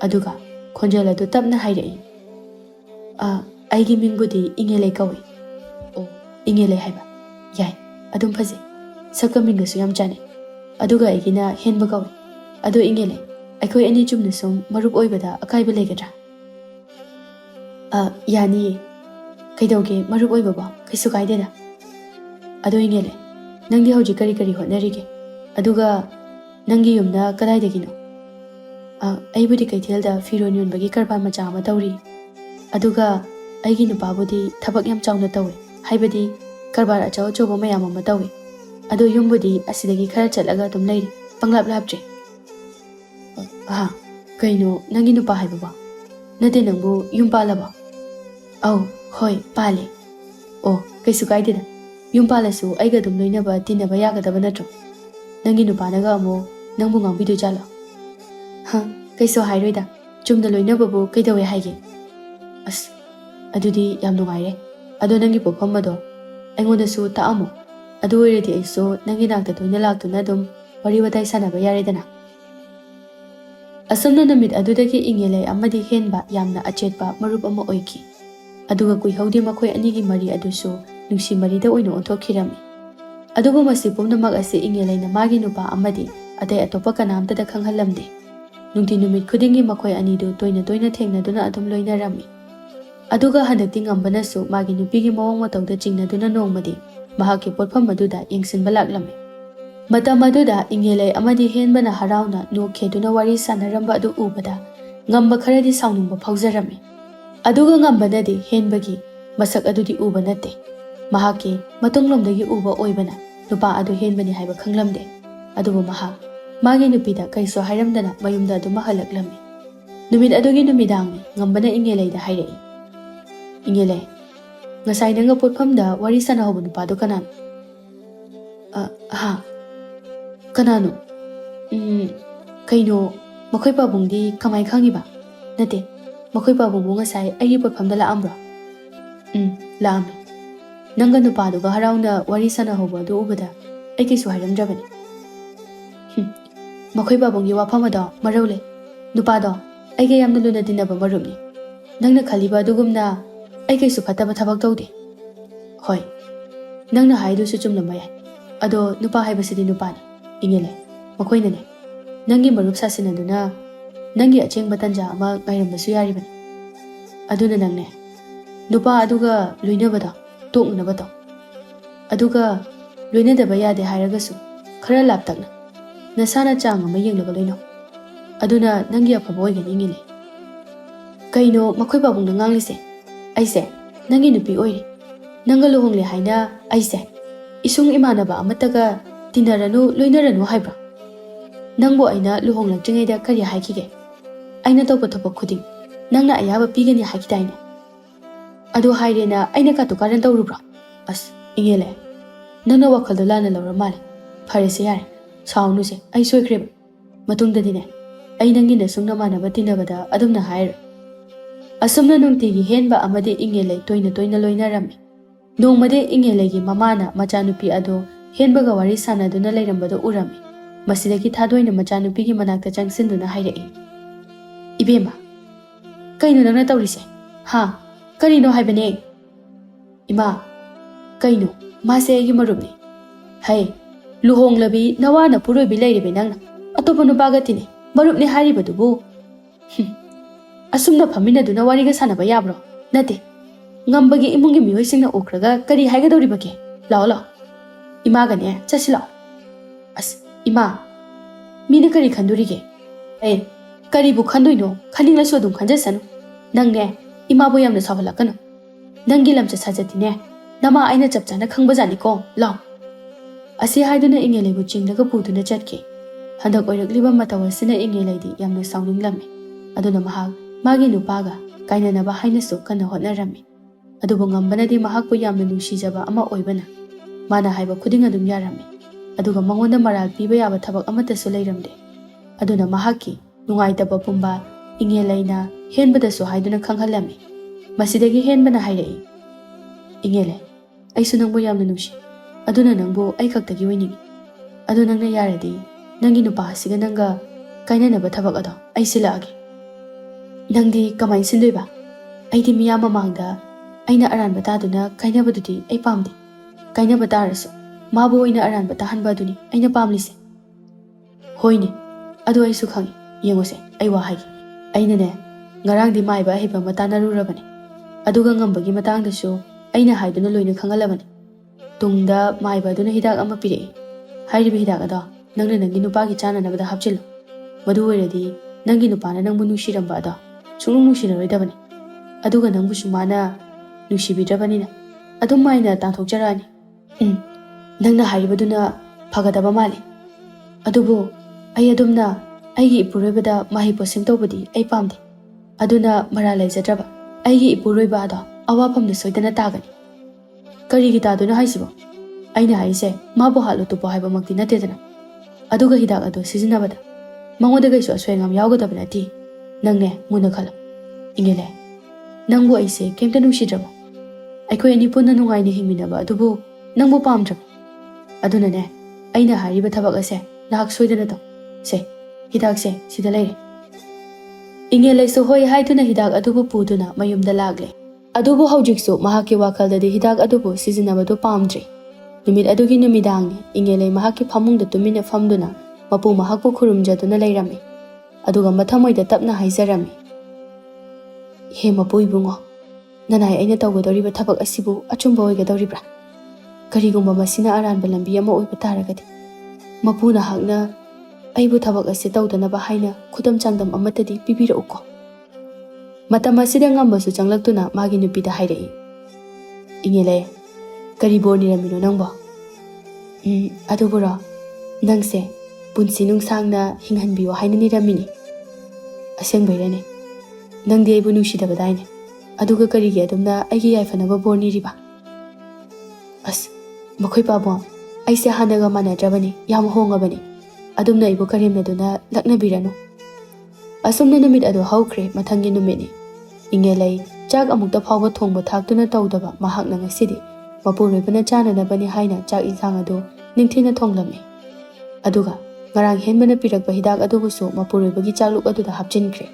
Aduga khonjal adu tapna hairai. Aigi mingbudi Ingelei kawi. Oh, Ingelei haiba. Yai, adum faze. Sakka mingasu yam chane. Aduga aigina henba kawi. Adu Ingelei, aikoi ani chumna sum marup oibada akaiba legadra. Yani kaidauge marup oibaba kaisu kaideda. Adu Ingelei, nangdi hauji kari hotnarige. Aduga nangi yumna kadaidagino. Aibudi kaithelda firon yonbagi karban macha ama tauri. Aduga aigi nupabudi thabak yam chawna tawi. Haibadi karbar achaw chobo mayam ama tawi. Adu yumbudi asidagi khara chatlaga tum leiri panglap laptre. Kaino nangi nupa haibaba. Nade nangbu yum palaba. Hoi pale. Kaisu kaideda. Yum palasu aiga dum loinaba tinaba yagadaba natro. Nangi nupanaga amo nangbu ngangbidu jala. Kaisu hairoida. Chumna loinababu kaidawe haige. Adudi yam nungaire. Ado nangi pofam ado aingondasu taamo. Adu oiredi aisu nangi nakta toina laktuna dum wari watai sanaba yaredana. Asomna namit adudagi Ingelei amadi henba yamna achetpa marup ama oiki. Aduga kuihaudi makhoi anigi mari adusu nungsi marida oina onthokirami. Aduba masi pumnamak asi Ingelei na magi nupa amadi atai atopa kanamtada khanghalamde. Nungti numit khudingi makhoi anidu toina thengnaduna adum loinarami. Aduga handakti ngambanasu magi nupigi mawang matawda chingnaduna nongmadi mahakki potpham aduda yengsinba laklame. Matam aduda Ingelei amadi henbana harauna nokheduna wari sanaramba adu ubada ngamba kharadi sauningba phawjarami. Aduga ngambanadi henbagi masak adudi uba natte. Mahakki matunglomdagi uba oibana nupa adu henbani haiba khanglamde. Adubu mahak magi nupida kaiso hairamdana mayumda adu mahalaklame. Numit adugi numidangni ngambana Ingelei da hairai. Ingelei, ngasai nanga potphamda wari sanahawba nupado kanano? Kanano? Kaino makhoi pabungdi kamai khangiba? Nate, makhoi pabungbu ngasai aigi potphamda laambra? Laambe. Nanga nupaduga harauna wari sanahawba adu ubada aikisu hairamdrabani. Makhoi pabunggi wafamada maraule. Nupado aiga yamna luna dinaba marupni. Nangna khaliba adugumna aikisu fataba thabak tawde. Hoi. Nangna haidusu chumlamba yai. Ado nupa haibasidi nupani. Ingelei, makhoinane. Nangi marup sasinaduna nangi achengba tanja ama ngairambasu yaribani. Aduna nangne. Nupa aduga loinabada toknaba taw. Aduga loinadaba yade hairagasu khara laptakna. Nasana chang ama yenglaga loino. Aduna nangi afaba oigani Ingelei. Kaino makhoi pabungna nganglise. Aise nangi nupi oiri. Nanga luhongle haina aise isung imanaba amataga tinaranu loinaranu haibra. Nangbo aina luhonglaktringeda kari haikige. Aina tawba thapa khuding nangna ayaba pigani haikidaine. Adu hairena aina katu karan tawrubra. Ingelei, nangna wakhaldo lana lawra male. Farese yare. Saunuse ai soikreba. Matungdadine ai nangi nasungna manaba tinabada adumna haira. Asumna nungtigi henba amade Ingelei toina loinarami. Nongmade Ingelegi mamana machanupi ado henbaga wari sanaduna leirambado urami. Masidagi thadoina machanupigi manakta changsinduna hairai. Ibema, kaino nangna tawrise? Karino haibane? Ima, kaino mase aigi marupni. Hai, luhonglabi nawana puroibi leiribe nangna atopa nupagatine marupni haribadubu. Asumna phaminaduna wariga sanaba yabro? Nate. Ngambagi imungi miyoisingna ukraga kari haigadoribage. Lao. Imagane chasi lao. Ima. Mina kari khandurige. Kari bu khanduino khaninglasu adum khanjasanu. Nangne ima bu yamna sabalakano. Nangi lamcha sajatine nama aina chapchana khangbajani ko. Lao. Asi haiduna Ingelei bu chinglaga puduna chatke. Handak oiragliba matawasina Ingelei di yamna sauninglamme. Aduna mahak magi nupaga kainanaba hainasu kana hotnarami. Adubu ngambanadi mahakpu yamna nungsijaba ama oibana. Mana haiba khuding adum yarami. Aduga mangonda maral piba yaba thabak amatasu leiramde. Aduna mahakki nungaitaba pumba Ingeleina henbadasu haiduna khanghalami. Masidagi henbana hairai. Ingele, ꯑꯩꯁꯨ ꯅꯪꯕꯨ ꯌꯥꯝꯅ ꯅꯨꯡꯁꯤ. ꯑꯗꯨꯅ ꯅꯪꯕꯨ ꯑꯩ ꯈꯛꯇꯒꯤ ꯑꯣꯏꯅꯤꯡꯉꯤ. ꯑꯗꯨ ꯅꯪꯅ ꯌꯥꯔꯗꯤ ꯅꯪꯒꯤ ꯅꯨꯄꯥ ꯑꯁꯤꯒ ꯅꯪꯒ ꯀꯥꯏꯅꯅꯕ ꯊꯕꯛ ꯑꯗꯣ ꯑꯩ ꯁꯤꯜꯂꯛꯑꯒꯦ. ꯅꯪꯗꯤ ꯀꯃꯥꯏꯅ ꯁꯤꯟꯗꯣꯏꯕ? ꯑꯩꯗꯤ ꯃꯤꯌꯥꯝ ꯃꯃꯥꯡꯗ ꯑꯩꯅ ꯑꯔꯥꯟꯕ ꯇꯥꯗꯨꯅ ꯀꯥꯏꯅꯕꯗꯨꯗꯤ ꯑꯩ ꯄꯥꯝꯗꯦ. ꯀꯥꯏꯅꯕ ꯇꯥꯔꯁꯨ ꯃꯥꯕꯨ ꯑꯣꯏꯅ ꯑꯔꯥꯟꯕ ꯇꯥꯍꯟꯕ ꯑꯗꯨꯅꯤ ꯑꯩꯅ ꯄꯥꯝꯂꯤꯁꯦ. ꯍꯣꯏꯅꯦ, ꯑꯗꯨ ꯑꯩꯁꯨ ꯈꯪꯉꯤ. ꯌꯦꯡꯉꯨꯁꯦ, ꯑꯩ ꯋꯥ ꯍꯥꯏꯒꯦ. ꯑꯩꯅꯅꯦ ꯉꯔꯥꯡꯗꯤ ꯃꯥꯏꯕ ꯑꯍꯩꯕ ꯑꯃ ꯇꯥꯟꯅꯔꯨꯔꯕꯅꯤ. ꯑꯗꯨꯒ ꯉꯝꯕꯒꯤ ꯃꯇꯥꯡꯗꯁꯨ ꯑꯩꯅ ꯍꯥꯏꯗꯨꯅ ꯂꯣꯏꯅ ꯈꯪꯍꯜꯂꯕꯅꯤ. ꯇꯨꯡꯗ ꯃꯥꯏꯕ ꯑꯗꯨꯅ ꯍꯤꯗꯥꯛ ꯑꯃ ꯄꯤꯔꯛꯏ. ꯍꯥꯏꯔꯤꯕ ꯍꯤꯗꯥꯛ ꯑꯗꯣ ꯅꯪꯅ ꯅꯪꯒꯤ ꯅꯨꯄꯥꯒꯤ ꯆꯥꯅꯅꯕꯗ ꯍꯥꯞꯆꯤꯜꯂꯨ. ꯃꯗꯨ ꯑꯣꯏꯔꯗꯤ ꯅꯪꯒꯤ ꯅꯨꯄꯥꯅ ꯅꯪꯕꯨ ꯅꯨꯡꯁꯤꯔꯝꯕ ꯑꯗꯣ ꯁꯨꯡꯅꯨꯡ ꯅꯨꯡꯁꯤꯔꯔꯣꯏꯗꯕꯅꯤ. ꯑꯗꯨꯒ ꯅꯪꯕꯨꯁꯨ ꯃꯥꯅ ꯅꯨꯡꯁꯤꯕꯤꯗ꯭ꯔꯕꯅꯤꯅ ꯑꯗꯨꯝ ꯃꯥꯏꯅ ꯇꯥꯟꯊꯣꯛꯆꯔꯛꯑꯅꯤ. ꯅꯪꯅ ꯍꯥꯏꯔꯤꯕꯗꯨꯅ ꯐꯒꯗꯕ ꯃꯥꯜꯂꯤ. ꯑꯗꯨꯕꯨ ꯑꯩ ꯑꯗꯨꯝꯅ ꯑꯩꯒꯤ ꯏꯄꯨꯔꯣꯏꯕꯗ ꯃꯍꯩ ꯄꯣꯠꯁꯤꯡ ꯇꯧꯕꯗꯤ ꯑꯩ ꯄꯥꯝꯗꯦ. ꯑꯗꯨꯅ ꯃꯔꯥꯜ ꯂꯩꯖꯗ꯭ꯔꯕ ꯑꯩꯒꯤ ꯏꯄꯨꯔꯣꯏꯕ ꯑꯗꯣ ꯑꯋꯥꯐꯝꯗ ꯁꯣꯏꯗꯅ ꯇꯥꯒꯅꯤ. ꯀꯔꯤꯒꯤ ꯇꯥꯗꯣꯏꯅꯣ ꯍꯥꯏꯁꯤꯕꯣ? ꯑꯩꯅ ꯍꯥꯏꯔꯤꯁꯦ ꯃꯥꯕꯨ ꯍꯥꯠꯂꯨ ꯇꯨꯞꯄꯣ ꯍꯥꯏꯕꯃꯛꯇꯤ ꯅꯠꯇꯦꯗꯅ. ꯑꯗꯨꯒ ꯍꯤꯗꯥꯛ ꯑꯗꯨ ꯁꯤꯖꯤꯟꯅꯕꯗ ꯃꯉꯣꯟꯗ ꯀꯩꯁꯨ ꯑꯁꯣꯏ ꯑꯉꯥꯝ ꯌꯥꯎꯒꯗꯕ ꯅꯠꯇꯦ. ꯅꯪꯅꯦ ꯃꯨꯟꯅ ꯈꯜꯂꯣ. Ingele, ꯅꯪꯕꯨ ꯑꯩꯁꯦ ꯀꯩꯝꯇ ꯅꯨꯡꯁꯤꯗ꯭ꯔꯕ? ꯑꯩꯈꯣꯏ ꯑꯅꯤ ꯄꯨꯟꯅ ꯅꯨꯡꯉꯥꯏꯅ ꯍꯤꯡꯃꯤꯟꯅꯕ ꯑꯗꯨꯕꯨ ꯅꯪꯕꯨ ꯄꯥꯝꯗ꯭ꯔꯕ? ꯑꯗꯨꯅꯅꯦ ꯑꯩꯅ ꯍꯥꯏꯔꯤꯕ ꯊꯕꯛ ꯑꯁꯦ ꯅꯍꯥꯛ ꯁꯣꯏꯗꯅ ꯇꯧ. ꯁꯦ, ꯍꯤꯗꯥꯛꯁꯦ ꯁꯤꯗ ꯂꯩꯔꯦ. Ingeleꯁꯨ ꯍꯣꯏ ꯍꯥꯏꯗꯨꯅ ꯍꯤꯗꯥꯛ ꯑꯗꯨꯕꯨ ꯄꯨꯗꯨꯅ ꯃꯌꯨꯝꯗ ꯂꯥꯛꯂꯦ. ꯑꯗꯨꯕꯨ ꯍꯧꯖꯤꯛꯁꯨ ꯃꯍꯥꯛꯀꯤ ꯋꯥꯈꯜꯗꯗꯤ ꯍꯤꯗꯥꯛ ꯑꯗꯨꯕꯨ ꯁꯤꯖꯤꯟꯅꯕꯗꯨ ꯄꯥꯝꯗ꯭ꯔꯤ. ꯅꯨꯃꯤꯠ ꯑꯗꯨꯒꯤ ꯅꯨꯃꯤꯗꯥꯡꯅꯤ. Ingele ꯃꯍꯥꯛꯀꯤ ꯐꯃꯨꯡꯗ ꯇꯨꯃꯤꯟꯅ ꯐꯝꯗꯨꯅ ꯃꯄꯨ ꯃꯍꯥꯛꯄꯨ ꯈꯨꯔꯨꯝꯖꯗꯨꯅ ꯂꯩꯔꯝꯃꯤ. ꯑꯗꯨꯒ ꯃꯊꯃꯣꯏꯗ ꯇꯞꯅ ꯍꯥꯏꯖꯔꯝꯃꯤ. ꯍꯦ ꯃꯄꯨ ꯏꯕꯨꯡꯉꯣ, ꯅꯅꯥꯏ ꯑꯩꯅ ꯇꯧꯒꯗꯧꯔꯤꯕ ꯊꯕꯛ ꯑꯁꯤꯕꯨ ꯑꯆꯨꯝꯕ ꯑꯣꯏꯒꯗꯧꯔꯤꯕ꯭ꯔꯥ? ꯀꯔꯤꯒꯨꯝꯕ ꯃꯁꯤꯅ ꯑꯔꯥꯟꯕ ꯂꯝꯕꯤ ꯑꯃ ꯑꯣꯏꯕ ꯇꯥꯔꯒꯗꯤ ꯃꯄꯨ ꯅꯍꯥꯛꯅ ꯑꯩꯕꯨ ꯊꯕꯛ ꯑꯁꯤ ꯇꯧꯗꯅꯕ ꯍꯥꯏꯅ ꯈꯨꯗꯝ ꯆꯥꯡꯗꯝ ꯑꯃꯠꯇꯗꯤ ꯄꯤꯕꯤꯔꯛꯎꯀꯣ. ꯃꯇꯝ ꯑꯁꯤꯗ ꯉꯝꯕꯁꯨ ꯆꯪꯂꯛꯇꯨꯅ ꯃꯥꯒꯤ ꯅꯨꯄꯤꯗ ꯍꯥꯏꯔꯛꯏ. Ingele, ꯀꯔꯤ ꯕꯣꯔ ꯅꯤꯔꯝꯃꯤꯅꯣ ꯅꯪꯕꯣ? ꯑꯗꯨꯕꯨꯔꯣ, ꯅꯪꯁꯦ ꯄꯨꯟꯁꯤ ꯅꯨꯡꯁꯥꯡꯅ ꯍꯤꯡꯍꯟꯕꯤꯌꯣ ꯍꯥꯏꯅ ꯅꯤꯔꯝꯃꯤꯅꯤ. ꯑꯁꯦꯡꯕꯩꯔꯅꯦ? ꯅꯪꯗꯤ ꯑꯩꯕꯨ ꯅꯨꯡꯁꯤꯗꯕꯗꯥꯏꯅꯦ? ꯑꯗꯨꯒ ꯀꯔꯤꯒꯤ ꯑꯗꯨꯝꯅ ꯑꯩꯒꯤ ꯌꯥꯏꯐꯅꯕ ꯕꯣꯔ ꯅꯤꯔꯤꯕ? ꯑꯁ, ꯃꯈꯣꯏ ꯄꯥꯕꯨꯡ, ꯑꯩꯁꯦ ꯍꯥꯟꯅꯒ ꯃꯥꯟꯅꯗ꯭ꯔꯕꯅꯤ. ꯌꯥꯝ ꯍꯣꯡꯉꯕꯅꯤ. ꯑꯗꯨꯝꯅ ꯑꯩꯕꯨ ꯀꯔꯦꯝꯅꯗꯨꯅ ꯂꯛꯅꯕꯤꯔꯅꯨ. ꯑꯁꯨꯝꯅ ꯅꯨꯃꯤꯠ ꯑꯗꯨ ꯍꯧꯈ꯭ꯔꯦ. ꯃꯊꯪꯒꯤ ꯅꯨꯃꯤꯠꯅꯤ. Ingele ꯆꯥꯛ ꯑꯃꯨꯛꯇ ꯐꯥꯎꯕ ꯊꯣꯡꯕ ꯊꯥꯛꯇꯨꯅ ꯇꯧꯗꯕ ꯃꯍꯥꯛꯅ ꯉꯁꯤꯗꯤ ꯃꯄꯨꯔꯣꯏꯕꯅ ꯆꯥꯅꯅꯕꯅꯤ ꯍꯥꯏꯅ ꯆꯥꯛ ꯏꯟꯁꯥꯡ ꯑꯗꯨ ꯅꯤꯡꯊꯤꯅ ꯊꯣꯡꯂꯝꯃꯤ. ꯑꯗꯨꯒ ꯉꯔꯥꯡ ꯍꯦꯟꯕꯅ ꯄꯤꯔꯛꯄ ꯍꯤꯗꯥꯛ ꯑꯗꯨꯕꯨꯁꯨ ꯃꯄꯨꯔꯣꯏꯕꯒꯤ ꯆꯥꯛꯂꯨꯛ ꯑꯗꯨꯗ ꯍꯥꯞꯆꯤꯟꯈ꯭ꯔꯦ.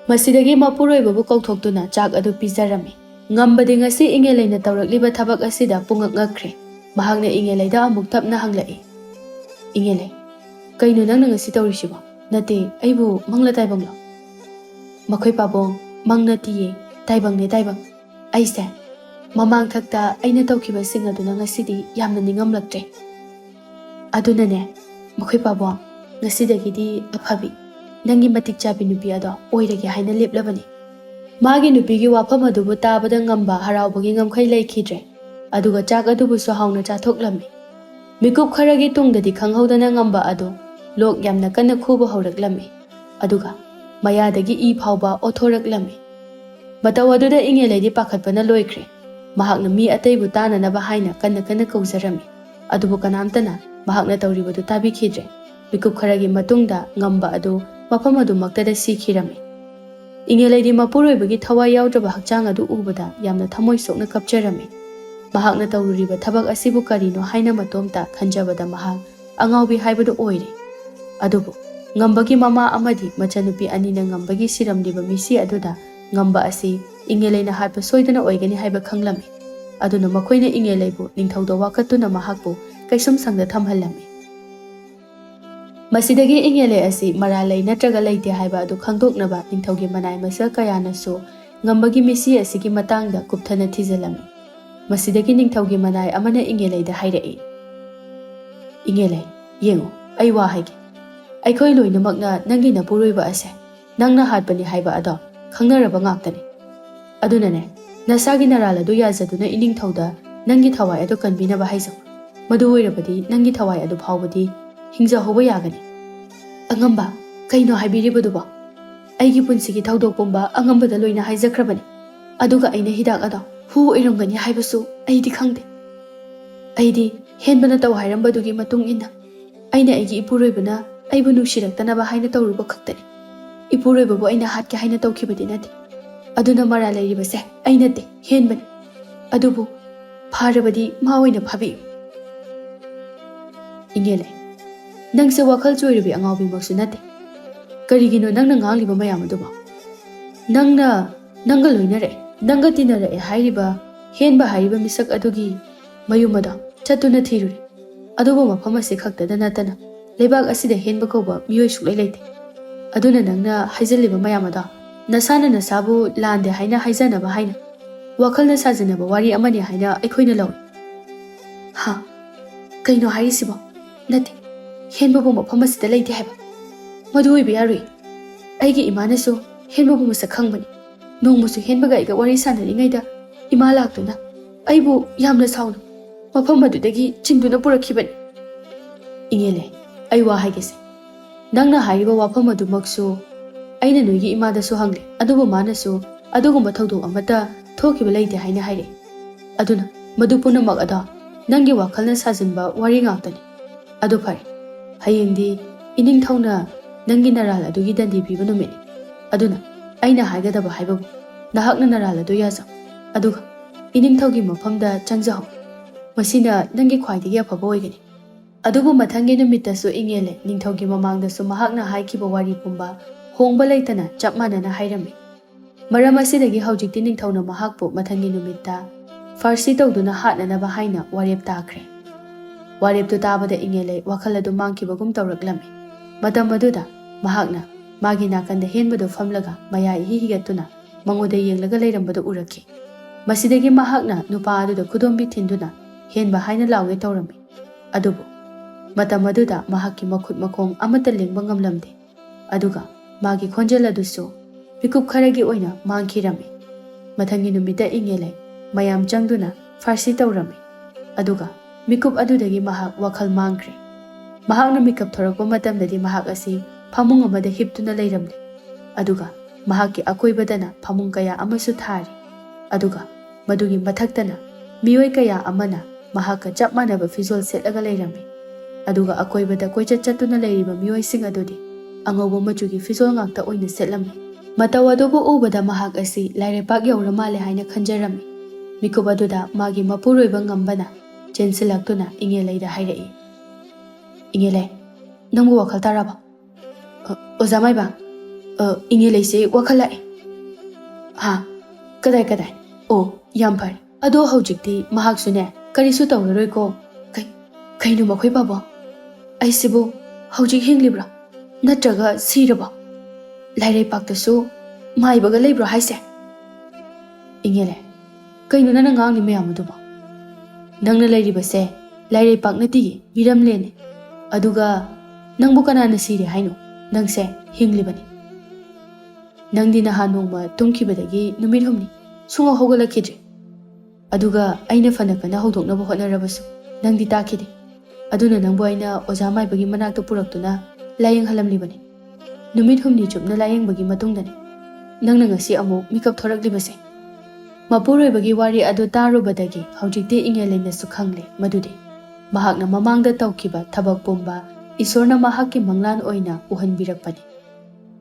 ꯃꯁꯤꯗꯒꯤ ꯃꯄꯨꯔꯣꯏꯕꯕꯨ ꯀꯧꯊꯣꯛꯇꯨꯅ ꯆꯥꯛ ꯑꯗꯨ ꯄꯤꯖꯔꯝꯃꯤ. ꯉꯝꯕꯗꯤ ꯉꯁꯤ Ingeleꯅ ꯇꯧꯔꯛꯂꯤꯕ ꯊꯕꯛ ꯑꯁꯤꯗ ꯄꯨꯡꯉꯛ ꯉꯛꯈ꯭ꯔꯦ. ꯃꯍꯥꯛꯅ Ingeleda ꯑꯃꯨꯛ ꯇꯞꯅ ꯍꯪꯂꯛꯏ. Ingele, ꯀꯩꯅꯣ ꯅꯪꯅ ꯉꯁꯤ ꯇꯧꯔꯤꯁꯤꯕꯣ? ꯅꯠꯇꯦ, ꯑꯩꯕꯨ ꯃꯪꯂ ꯇꯥꯏꯕꯪꯂꯣ? ꯃꯈꯣꯏ ꯄꯥꯕꯨꯡ, ꯃꯪ ꯅꯠꯇꯤꯌꯦ, ꯇꯥꯏꯕꯪꯅꯦ ꯇꯥꯏꯕꯪ. ꯑꯩꯁꯦ ꯃꯃꯥꯡꯊꯛꯇ ꯑꯩꯅ ꯇꯧꯈꯤꯕꯁꯤꯡ ꯑꯗꯨꯅ ꯉꯁꯤꯗꯤ ꯌꯥꯝꯅ ꯅꯤꯡꯉꯝꯂꯛꯇ꯭ꯔꯦ. ꯑꯗꯨꯅꯅꯦ ꯃꯈꯣꯏ ꯄꯥꯕꯨꯡ, ꯉꯁꯤꯗꯒꯤꯗꯤ ꯑꯐꯕꯤ, ꯅꯪꯒꯤ ꯃꯇꯤꯛ ꯆꯥꯕꯤ ꯅꯨꯄꯤ ꯑꯗꯣ ꯑꯣꯏꯔꯒꯦ ꯍꯥꯏꯅ ꯂꯦꯞꯂꯕꯅꯤ. ꯃꯥꯒꯤ ꯅꯨꯄꯤꯒꯤ ꯋꯥꯐꯝ ꯑꯗꯨꯕꯨ ꯇꯥꯕꯗ ꯉꯝꯕ ꯍꯔꯥꯎꯕꯒꯤ ꯉꯝꯈꯩ ꯂꯩꯈꯤꯗ꯭ꯔꯦ. ꯑꯗꯨꯒ ꯆꯥꯛ ꯑꯗꯨꯕꯨꯁꯨ ꯍꯥꯎꯅ ꯆꯥꯊꯣꯛꯂꯝꯃꯤ. ꯃꯤꯀꯨꯞ ꯈꯔꯒꯤ ꯇꯨꯡꯗꯗꯤ ꯈꯪꯍꯧꯗꯅ ꯉꯝꯕ ꯑꯗꯨ ꯂꯣꯛ ꯌꯥꯝꯅ ꯀꯟꯅ ꯈꯨꯕ ꯍꯧꯔꯛꯂꯝꯃꯤ. ꯑꯗꯨꯒ ꯃꯌꯥꯗꯒꯤ ꯏ ꯐꯥꯎꯕ ꯑꯣꯊꯣꯔꯛꯂꯝꯃꯤ. ꯃꯇꯧ ꯑꯗꯨꯗ Ingeledi ꯄꯥꯈꯠꯄꯅ ꯂꯣꯏꯈ꯭ꯔꯦ. ꯃꯍꯥꯛꯅ ꯃꯤ ꯑꯇꯩꯕꯨ ꯇꯥꯅꯅꯕ ꯍꯥꯏꯅ ꯀꯟꯅ ꯀꯟꯅ ꯀꯧꯖꯔꯝꯃꯤ. ꯑꯗꯨꯕꯨ ꯀꯅꯥꯝꯇꯅ ꯃꯍꯥꯛꯅ ꯇꯧꯔꯤꯕꯗꯨ ꯇꯥꯕꯤꯈꯤꯗ꯭ꯔꯦ. ꯃꯤꯀꯨꯞ ꯈꯔꯒꯤ ꯃꯇꯨꯡꯗ ꯉꯝꯕ ꯑꯗꯨ ꯃꯐꯝ ꯑꯗꯨꯃꯛꯇꯗ ꯁꯤꯈꯤꯔꯝꯃꯤ. Ingeledi ꯃꯄꯨꯔꯣꯏꯕꯒꯤ ꯊꯋꯥꯏ ꯌꯥꯎꯗ꯭ꯔꯕ ꯍꯛꯆꯥꯡ ꯑꯗꯨ ꯎꯕꯗ ꯌꯥꯝꯅ ꯊꯃꯣꯏ ꯁꯣꯛꯅ ꯀꯞꯆꯔꯝꯃꯤ. ꯃꯍꯥꯛꯅ ꯇꯧꯔꯨꯔꯤꯕ ꯊꯕꯛ ꯑꯁꯤꯕꯨ ꯀꯔꯤꯅꯣ ꯍꯥꯏꯅ ꯃꯇꯣꯝꯇ ꯈꯟꯖꯕꯗ ꯃꯍꯥꯛ ꯑꯉꯥꯎꯕꯤ ꯍꯥꯏꯕꯗꯨ ꯑꯣꯏꯔꯦ. ꯑꯗꯨꯕꯨ ꯉꯝꯕꯒꯤ ꯃꯃꯥ ꯑꯃꯗꯤ ꯃꯆꯥꯅꯨꯄꯤ ꯑꯅꯤꯅ ꯉꯝꯕꯒꯤ ꯁꯤꯔꯝꯂꯤꯕ ꯃꯤꯁꯤ ꯑꯗꯨꯗ ꯉꯝꯕ ꯑꯁꯤ Ingelena ꯍꯥꯠꯄ ꯁꯣꯏꯗꯅ ꯑꯣꯏꯒꯅꯤ ꯍꯥꯏꯕ ꯈꯪꯂꯝꯃꯤ. ꯑꯗꯨꯅ ꯃꯈꯣꯏꯅ Ingelebu ꯅꯤꯡꯊꯧꯗ ꯋꯥꯀꯠꯇꯨꯅ ꯃꯍꯥꯛꯄꯨ ꯀꯩꯁꯨꯝ ꯁꯪꯗ ꯊꯝꯍꯜꯂꯝꯃꯤ. ꯃꯁꯤꯗꯒꯤ Ingele ꯑꯁꯤ ꯃꯔꯥꯜ ꯂꯩ ꯅꯠꯇ꯭ꯔꯒ ꯂꯩꯇꯦ ꯍꯥꯏꯕ ꯑꯗꯨ ꯈꯪꯗꯣꯛꯅꯕ ꯅꯤꯡꯊꯧꯒꯤ ꯃꯅꯥꯏ ꯃꯁꯜ ꯀꯌꯥꯅꯁꯨ ꯉꯝꯕꯒꯤ ꯃꯤꯁꯤ ꯑꯁꯤꯒꯤ ꯃꯇꯥꯡꯗ ꯀꯨꯞꯊꯅ ꯊꯤꯖꯤꯜꯂꯝꯃꯤ. ꯃꯁꯤꯗꯒꯤ ꯅꯤꯡꯊꯧꯒꯤ ꯃꯅꯥꯏ ꯑꯃꯅ Ingeleda ꯍꯥꯏꯔꯛꯏ. Ingele, ꯌꯦꯡꯉꯨ, ꯑꯩ ꯋꯥ ꯍꯥꯏꯒꯦ. ꯑꯩꯈꯣꯏ ꯂꯣꯏꯅꯃꯛꯅ ꯅꯪꯒꯤ ꯅꯄꯨꯔꯣꯏꯕ ꯑꯁꯦ ꯅꯪꯅ ꯍꯥꯠꯄꯅꯤ ꯍꯥꯏꯕ ꯑꯗꯣ ꯈꯪꯅꯔꯕ ꯉꯥꯛꯇꯅꯤ. ꯑꯗꯨꯅꯅꯦ ꯅꯁꯥꯒꯤ ꯅꯔꯥꯜ ꯑꯗꯨ ꯌꯥꯖꯗꯨꯅ ꯏꯅꯤꯡꯊꯧꯗ ꯅꯪꯒꯤ ꯊꯋꯥꯏ ꯑꯗꯨ ꯀꯟꯕꯤꯅꯕ ꯍꯥꯏꯖꯧ. ꯃꯗꯨ ꯑꯣꯏꯔꯕꯗꯤ ꯅꯪꯒꯤ ꯊꯋꯥꯏ ꯑꯗꯨ ꯐꯥꯎꯕꯗꯤ ꯍꯤꯡꯖꯍꯧꯕ ꯌꯥꯒꯅꯤ. ꯑꯉꯝꯕ, ꯀꯩꯅꯣ ꯍꯥꯏꯕꯤꯔꯤꯕꯗꯨꯕꯣ? ꯑꯩꯒꯤ ꯄꯨꯟꯁꯤꯒꯤ ꯊꯧꯗꯣꯛ ꯄꯨꯝꯕ ꯑꯉꯝꯕꯗ ꯂꯣꯏꯅ ꯍꯥꯏꯖꯈ꯭ꯔꯕꯅꯤ. ꯑꯗꯨꯒ ꯑꯩꯅ ꯍꯤꯗꯥꯛ ꯑꯗꯣ ꯍꯨ ꯑꯣꯏꯔꯝꯒꯅꯤ ꯍꯥꯏꯕꯁꯨ ꯑꯩꯗꯤ ꯈꯪꯗꯦ. ꯑꯩꯗꯤ ꯍꯦꯟꯕꯅ ꯇꯧ ꯍꯥꯏꯔꯝꯕꯗꯨꯒꯤ ꯃꯇꯨꯡ ꯏꯟꯅ ꯑꯩꯅ ꯑꯩꯒꯤ ꯏꯄꯨꯔꯣꯏꯕꯅ ꯑꯩꯕꯨ ꯅꯨꯡꯁꯤꯔꯛꯇꯅꯕ ꯍꯥꯏꯅ ꯇꯧꯔꯨꯕ ꯈꯛꯇꯅꯤ. ꯏꯄꯨꯔꯣꯏꯕꯕꯨ ꯑꯩꯅ ꯍꯥꯠꯀꯦ ꯍꯥꯏꯅ ꯇꯧꯈꯤꯕꯗꯤ ꯅꯠꯇꯦ. ꯑꯗꯨꯅ ꯃꯔꯥꯜ ꯂꯩꯔꯤꯕꯁꯦ ꯑꯩ ꯅꯠꯇꯦ, ꯍꯦꯟꯕꯅꯤ. ꯑꯗꯨꯕꯨ ꯐꯥꯔꯕꯗꯤ ꯃꯥ ꯑꯣꯏꯅ ꯐꯥꯕꯤꯌꯨ ꯏꯉꯦꯂꯦ ꯅꯪꯁꯦ ꯋꯥꯈꯜ ꯆꯣꯏꯔꯕꯤ ꯑꯉꯥꯎꯕꯤꯃꯛꯁꯨ ꯅꯠꯇꯦ ꯀꯔꯤꯒꯤꯅꯣ ꯅꯪꯅ ꯉꯥꯡꯂꯤꯕ ꯃꯌꯥꯝ ꯑꯗꯨꯕꯣ ꯅꯪꯒ ꯂꯣꯏꯅꯔꯛꯑꯦ ꯅꯪꯒ ꯇꯤꯟꯅꯔꯛꯑꯦ ꯍꯥꯏꯔꯤꯕ ꯍꯦꯟꯕ ꯍꯥꯏꯔꯤꯕ ꯃꯤꯁꯛ ꯑꯗꯨꯒꯤ ꯃꯌꯨꯝ ꯑꯗꯣ ꯆꯠꯇꯨꯅ ꯊꯤꯔꯨꯔꯦ ꯑꯗꯨꯕꯨ ꯃꯐꯝ ꯑꯁꯤ ꯈꯛꯇꯗ ꯅꯠꯇꯅ ꯂꯩꯕꯥꯛ ꯑꯁꯤꯗ ꯍꯦꯟꯕ ꯀꯧꯕ ꯃꯤꯑꯣꯏ ꯁꯨꯛꯂꯩ ꯂꯩꯇꯦ ꯑꯗꯨꯅ ꯅꯪꯅ ꯍꯥꯏꯖꯤꯜꯂꯤꯕ ꯃꯌꯥꯝ ꯑꯗꯣ ꯅꯁꯥꯅ ꯅꯁꯥꯕꯨ ꯂꯥꯟꯗꯦ ꯍꯥꯏꯅ ꯍꯥꯏꯖꯅꯕ ꯍꯥꯏꯅ ꯋꯥꯈꯜꯅ ꯁꯥꯖꯅꯕ ꯋꯥꯔꯤ ꯑꯃꯅꯤ ꯍꯥꯏꯅ ꯑꯩꯈꯣꯏꯅ ꯂꯧꯏ ꯍꯥ ꯀꯩꯅꯣ ꯍꯥꯏꯔꯤꯁꯤꯕꯣ ꯅꯠꯇꯦ ꯍꯦꯟꯕꯕꯨ ꯃꯐꯝ ꯑꯁꯤꯗ ꯂꯩꯇꯦ ꯍꯥꯏꯕ ꯃꯗꯨ ꯑꯣꯏꯕ ꯌꯥꯔꯣꯏ ꯑꯩꯒꯤ ꯏꯃꯥꯅꯁꯨ ꯍꯦꯟꯕꯕꯨ ꯃꯁꯛ ꯈꯪꯕꯅꯤ ꯅꯣꯡꯃꯁꯨ ꯍꯦꯟꯕꯒ ꯑꯩꯒ ꯋꯥꯔꯤ ꯁꯥꯟꯅꯔꯤꯉꯩꯗ ꯏꯃꯥ ꯂꯥꯛꯇꯨꯅ ꯑꯩꯕꯨ ꯌꯥꯝꯅ ꯁꯥꯎꯅ ꯃꯐꯝ ꯑꯗꯨꯗꯒꯤ ꯆꯤꯡꯗꯨꯅ ꯄꯨꯔꯛꯈꯤꯕꯅꯤ ꯏꯉꯦꯂꯦ ꯑꯩ ꯋꯥ ꯍꯥꯏꯒꯦꯁꯦ ꯅꯪꯅ ꯍꯥꯏꯔꯤꯕ ꯋꯥꯐꯝ ꯑꯗꯨꯃꯛꯁꯨ ꯑꯩꯅ ꯅꯣꯏꯒꯤ ꯏꯃꯥꯗꯁꯨ ꯍꯪꯂꯦ ꯑꯗꯨꯕꯨ ꯃꯥꯅꯁꯨ ꯑꯗꯨꯒꯨꯝꯕ ꯊꯧꯗꯣꯛ ꯑꯃꯠꯇ ꯊꯣꯛꯈꯤꯕ ꯂꯩꯇꯦ ꯍꯥꯏꯅ ꯍꯥꯏꯔꯛꯏ ꯑꯗꯨꯅ ꯃꯗꯨ ꯄꯨꯝꯅꯃꯛ ꯑꯗꯣ ꯅꯪꯒꯤ ꯋꯥꯈꯜꯅ ꯁꯥꯖꯤꯟꯕ ꯋꯥꯔꯤ ꯉꯥꯛꯇꯅꯤ ꯑꯗꯨ ꯐꯔꯦ ꯍꯌꯦꯡꯗꯤ ꯏꯅꯤꯡꯊꯧꯅ ꯅꯪꯒꯤ ꯅꯔꯥꯜ ꯑꯗꯨꯒꯤ ꯗꯟꯗꯤ ꯄꯤꯕ ꯅꯨꯃꯤꯠꯅꯤ ꯑꯗꯨꯅ ꯑꯩꯅ ꯍꯥꯏꯒꯗꯕ ꯍꯥꯏꯕꯕꯨ ꯅꯍꯥꯛꯅ ꯅꯔꯥꯜ ꯑꯗꯨ ꯌꯥꯖꯧ ꯑꯗꯨꯒ ꯏꯅꯤꯡꯊꯧꯒꯤ ꯃꯐꯝꯗ ꯆꯪꯖꯍꯧ ꯃꯁꯤꯅ ꯅꯪꯒꯤ ꯈ꯭ꯋꯥꯏꯗꯒꯤ ꯑꯐꯕ ꯑꯣꯏꯒꯅꯤ ꯑꯗꯨꯕꯨ ꯃꯊꯪꯒꯤ ꯅꯨꯃꯤꯠꯇꯁꯨ ꯏꯉꯦꯂꯦ ꯅꯤꯡꯊꯧꯒꯤ ꯃꯃꯥꯡꯗꯁꯨ ꯃꯍꯥꯛꯅ ꯍꯥꯏꯈꯤꯕ ꯋꯥꯔꯤ ꯄꯨꯝꯕ ꯍꯣꯡꯕ ꯂꯩꯇꯅ ꯆꯞ ꯃꯥꯟꯅꯅ ꯍꯥꯏꯔꯝꯃꯤ ꯃꯔꯝ ꯑꯁꯤꯗꯒꯤ ꯍꯧꯖꯤꯛꯇꯤ ꯅꯤꯡꯊꯧꯅ ꯃꯍꯥꯛꯄꯨ ꯃꯊꯪꯒꯤ ꯅꯨꯃꯤꯠꯇ ꯐꯥꯔꯁꯤ ꯇꯧꯗꯨꯅ ꯍꯥꯠꯅꯅꯕ ꯍꯥꯏꯅ ꯋꯥꯔꯦꯞ ꯇꯥꯈ꯭ꯔꯦ ꯋꯥꯔꯦꯞꯇꯨ ꯇꯥꯕꯗ ꯏꯉꯦꯂꯦ ꯋꯥꯈꯜ ꯑꯗꯨ ꯃꯥꯡꯈꯤꯕꯒꯨꯝ ꯇꯧꯔꯛꯂꯝꯃꯤ ꯃꯇꯝ ꯑꯗꯨꯗ ꯃꯍꯥꯛꯅ ꯃꯥꯒꯤ ꯅꯥꯀꯟꯗ ꯍꯦꯟꯕꯗꯨ ꯐꯝꯂꯒ ꯃꯌꯥ ꯏꯍꯤ ꯍꯤꯒꯠꯇꯨꯅ ꯃꯉꯣꯟꯗ ꯌꯦꯡꯂꯒ ꯂꯩꯔꯝꯕꯗꯨ ꯎꯔꯛꯈꯤ ꯃꯁꯤꯗꯒꯤ ꯃꯍꯥꯛꯅ ꯅꯨꯄꯥ ꯑꯗꯨꯗ ꯈꯨꯗꯣꯝꯕꯤ ꯊꯤꯟꯗꯨꯅ ꯍꯦꯟꯕ ꯍꯥꯏꯅ ꯂꯥꯎꯒꯦ ꯇꯧꯔꯝꯃꯤ ꯑꯗꯨꯕꯨ ꯃꯇꯝ ꯑꯗꯨꯗ ꯃꯍꯥꯛꯀꯤ ꯃꯈꯨꯠ ꯃꯈꯣꯡ ꯑꯃꯠꯇ ꯂꯦꯡꯕ ꯉꯝꯂꯝꯗꯦ ꯑꯗꯨꯒ ꯃꯥꯒꯤ ꯈꯣꯟꯖꯦꯜ ꯑꯗꯨꯁꯨ ꯃꯤꯀꯨꯞ ꯈꯔꯒꯤ ꯑꯣꯏꯅ ꯃꯥꯡꯈꯤꯔꯝꯃꯤ ꯃꯊꯪꯒꯤ ꯅꯨꯃꯤꯠꯇ ꯏꯉꯦꯂꯦ ꯃꯌꯥꯝ ꯆꯪꯗꯨꯅ ꯐꯥꯔꯁꯤ ꯇꯧꯔꯝꯃꯤ ꯑꯗꯨꯒ ꯃꯤꯀꯨꯞ ꯑꯗꯨꯗꯒꯤ ꯃꯍꯥꯛ ꯋꯥꯈꯜ ꯃꯥꯡꯈ꯭ꯔꯦ ꯃꯍꯥꯛꯅ ꯃꯤꯀꯞ ꯊꯣꯔꯛꯄ ꯃꯇꯝꯗꯗꯤ ꯃꯍꯥꯛ ꯑꯁꯤ ꯐꯃꯨꯡ ꯑꯃꯗ ꯍꯤꯞꯇꯨꯅ ꯂꯩꯔꯝꯂꯦ ꯑꯗꯨꯒ ꯃꯍꯥꯛꯀꯤ ꯑꯀꯣꯏꯕꯗꯅ ꯐꯃꯨꯡ ꯀꯌꯥ ꯑꯃꯁꯨ ꯊꯥꯔꯤ ꯑꯗꯨꯒ ꯃꯗꯨꯒꯤ ꯃꯊꯛꯇꯅ ꯃꯤꯑꯣꯏ ꯀꯌꯥ ꯑꯃꯅ ꯃꯍꯥꯛꯀ ꯆꯞ ꯃꯥꯟꯅꯕ ꯐꯤꯖꯣꯜ ꯁꯦꯠꯂꯒ ꯂꯩꯔꯝꯃꯤ ꯑꯗꯨꯒ ꯑꯀꯣꯏꯕꯗ ꯀꯣꯏꯆꯠ ꯆꯠꯇꯨꯅ ꯂꯩꯔꯤꯕ ꯃꯤꯑꯣꯏꯁꯤꯡ ꯑꯗꯨꯗꯤ ꯑꯉꯧꯕ ꯃꯆꯨꯒꯤ ꯐꯤꯖꯣꯜ ꯉꯥꯛꯇ ꯑꯣꯏꯅ ꯁꯦꯠꯂꯝꯃꯤ ꯃꯇꯧ ꯑꯗꯨꯕꯨ ꯎꯕꯗ ꯃꯍꯥꯛ ꯑꯁꯤ ꯂꯥꯏꯔꯩꯄꯥꯛ ꯌꯧꯔ ꯃꯥꯜꯂꯦ ꯍꯥꯏꯅ ꯈꯟꯖꯔꯝꯃꯤ ꯃꯤꯀꯨꯞ ꯑꯗꯨꯗ ꯃꯥꯒꯤ ꯃꯄꯨꯔꯣꯏꯕ ꯉꯝꯕꯅ ꯆꯦꯟꯁꯤꯜꯂꯛꯇꯨꯅ ꯏꯉꯦꯂꯩꯗ ꯍꯥꯏꯔꯛꯏ ꯏꯉꯦꯂꯩ ꯅꯪꯕꯨ ꯋꯥꯈꯜ ꯇꯥꯔꯕ ꯑꯣꯖꯥ ꯃꯥꯏꯕ ꯏꯉꯦꯂꯩꯁꯦ ꯋꯥꯈꯜ ꯂꯥꯛꯑꯦ ꯍꯥ ꯀꯗꯥꯏ ꯑꯣ ꯌꯥꯝ ꯐꯔꯦ ꯑꯗꯣ ꯍꯧꯖꯤꯛꯇꯤ ꯃꯍꯥꯛꯁꯨꯅꯦ ꯀꯔꯤꯁꯨ ꯇꯧꯔꯔꯣꯏꯀꯣ ꯀꯩꯅꯣ ꯃꯈꯣꯏ ꯄꯥꯕꯣ ꯑꯩꯁꯤꯕꯨ ꯍꯧꯖꯤꯛ ꯍꯤꯡꯂꯤꯕ꯭ꯔꯥ ꯅꯠꯇ꯭ꯔꯒ ꯁꯤꯔꯕꯣ ꯂꯥꯏꯔꯩꯄꯥꯛꯇꯁꯨ ꯃꯥꯏꯕꯒ ꯂꯩꯕ꯭ꯔꯣ ꯍꯥꯏꯁꯦ ꯏꯉꯦꯂꯦ ꯀꯩꯅꯣ ꯅꯪꯅ ꯉꯥꯡꯂꯤ ꯃꯌꯥꯝ ꯑꯗꯨꯕꯣ ꯅꯪꯅ ꯂꯩꯔꯤꯕꯁꯦ ꯂꯥꯏꯔꯩꯄꯥꯛ ꯅꯠꯇꯤꯌꯦ ꯃꯤꯔꯝꯂꯦꯟꯅꯦ ꯑꯗꯨꯒ ꯅꯪꯕꯨ ꯀꯅꯥꯅ ꯁꯤꯔꯦ ꯍꯥꯏꯅꯣ ꯅꯪꯁꯦ ꯍꯤꯡꯂꯤꯕꯅꯤ ꯅꯪꯗꯤ ꯅꯍꯥꯟ ꯅꯣꯡꯃ ꯇꯨꯝꯈꯤꯕꯗꯒꯤ ꯅꯨꯃꯤꯠ ꯍꯨꯝꯅꯤ ꯁꯨꯡꯍꯧ ꯍꯧꯒꯠꯂꯛꯈꯤꯗ꯭ꯔꯦ ꯑꯗꯨꯒ ꯑꯩꯅ ꯐꯅ ꯀꯟꯅ ꯍꯧꯗꯣꯛꯅꯕ ꯍꯣꯠꯅꯔꯕꯁꯨ ꯅꯪꯗꯤ ꯇꯥꯈꯤꯗꯦ ꯑꯗꯨꯅ ꯅꯪꯕꯨ ꯑꯩꯅ ꯑꯣꯖꯥ ꯃꯥꯏꯕꯒꯤ ꯃꯅꯥꯛꯇ ꯄꯨꯔꯛꯇꯨꯅ ꯂꯥꯌꯦꯡꯍꯜꯂꯝꯂꯤꯕꯅꯤ ꯅꯨꯃꯤꯠ ꯍꯨꯝꯅꯤ ꯆꯨꯞꯅ ꯂꯥꯌꯦꯡꯕꯒꯤ ꯃꯇꯨꯡꯗꯅꯤ ꯅꯪꯅ ꯉꯁꯤ ꯑꯃꯨꯛ ꯃꯤꯀꯞ ꯊꯣꯔꯛꯂꯤꯕꯁꯦ ꯃꯄꯨꯔꯣꯏꯕꯒꯤ ꯋꯥꯔꯤ ꯑꯗꯨ ꯇꯥꯔꯨꯕꯗꯒꯤ ꯍꯧꯖꯤꯛꯇꯤ ꯏꯉꯦꯂꯩꯅꯁꯨ ꯈꯪꯂꯦ ꯃꯗꯨꯗꯤ ꯃꯍꯥꯛꯅ ꯃꯃꯥꯡꯗ ꯇꯧꯈꯤꯕ ꯊꯕꯛ ꯄꯨꯝꯕ ꯏꯁꯣꯔꯅ ꯃꯍꯥꯛꯀꯤ ꯃꯪꯂꯥꯟ ꯑꯣꯏꯅ ꯎꯍꯟꯕꯤꯔꯛꯄꯅꯤ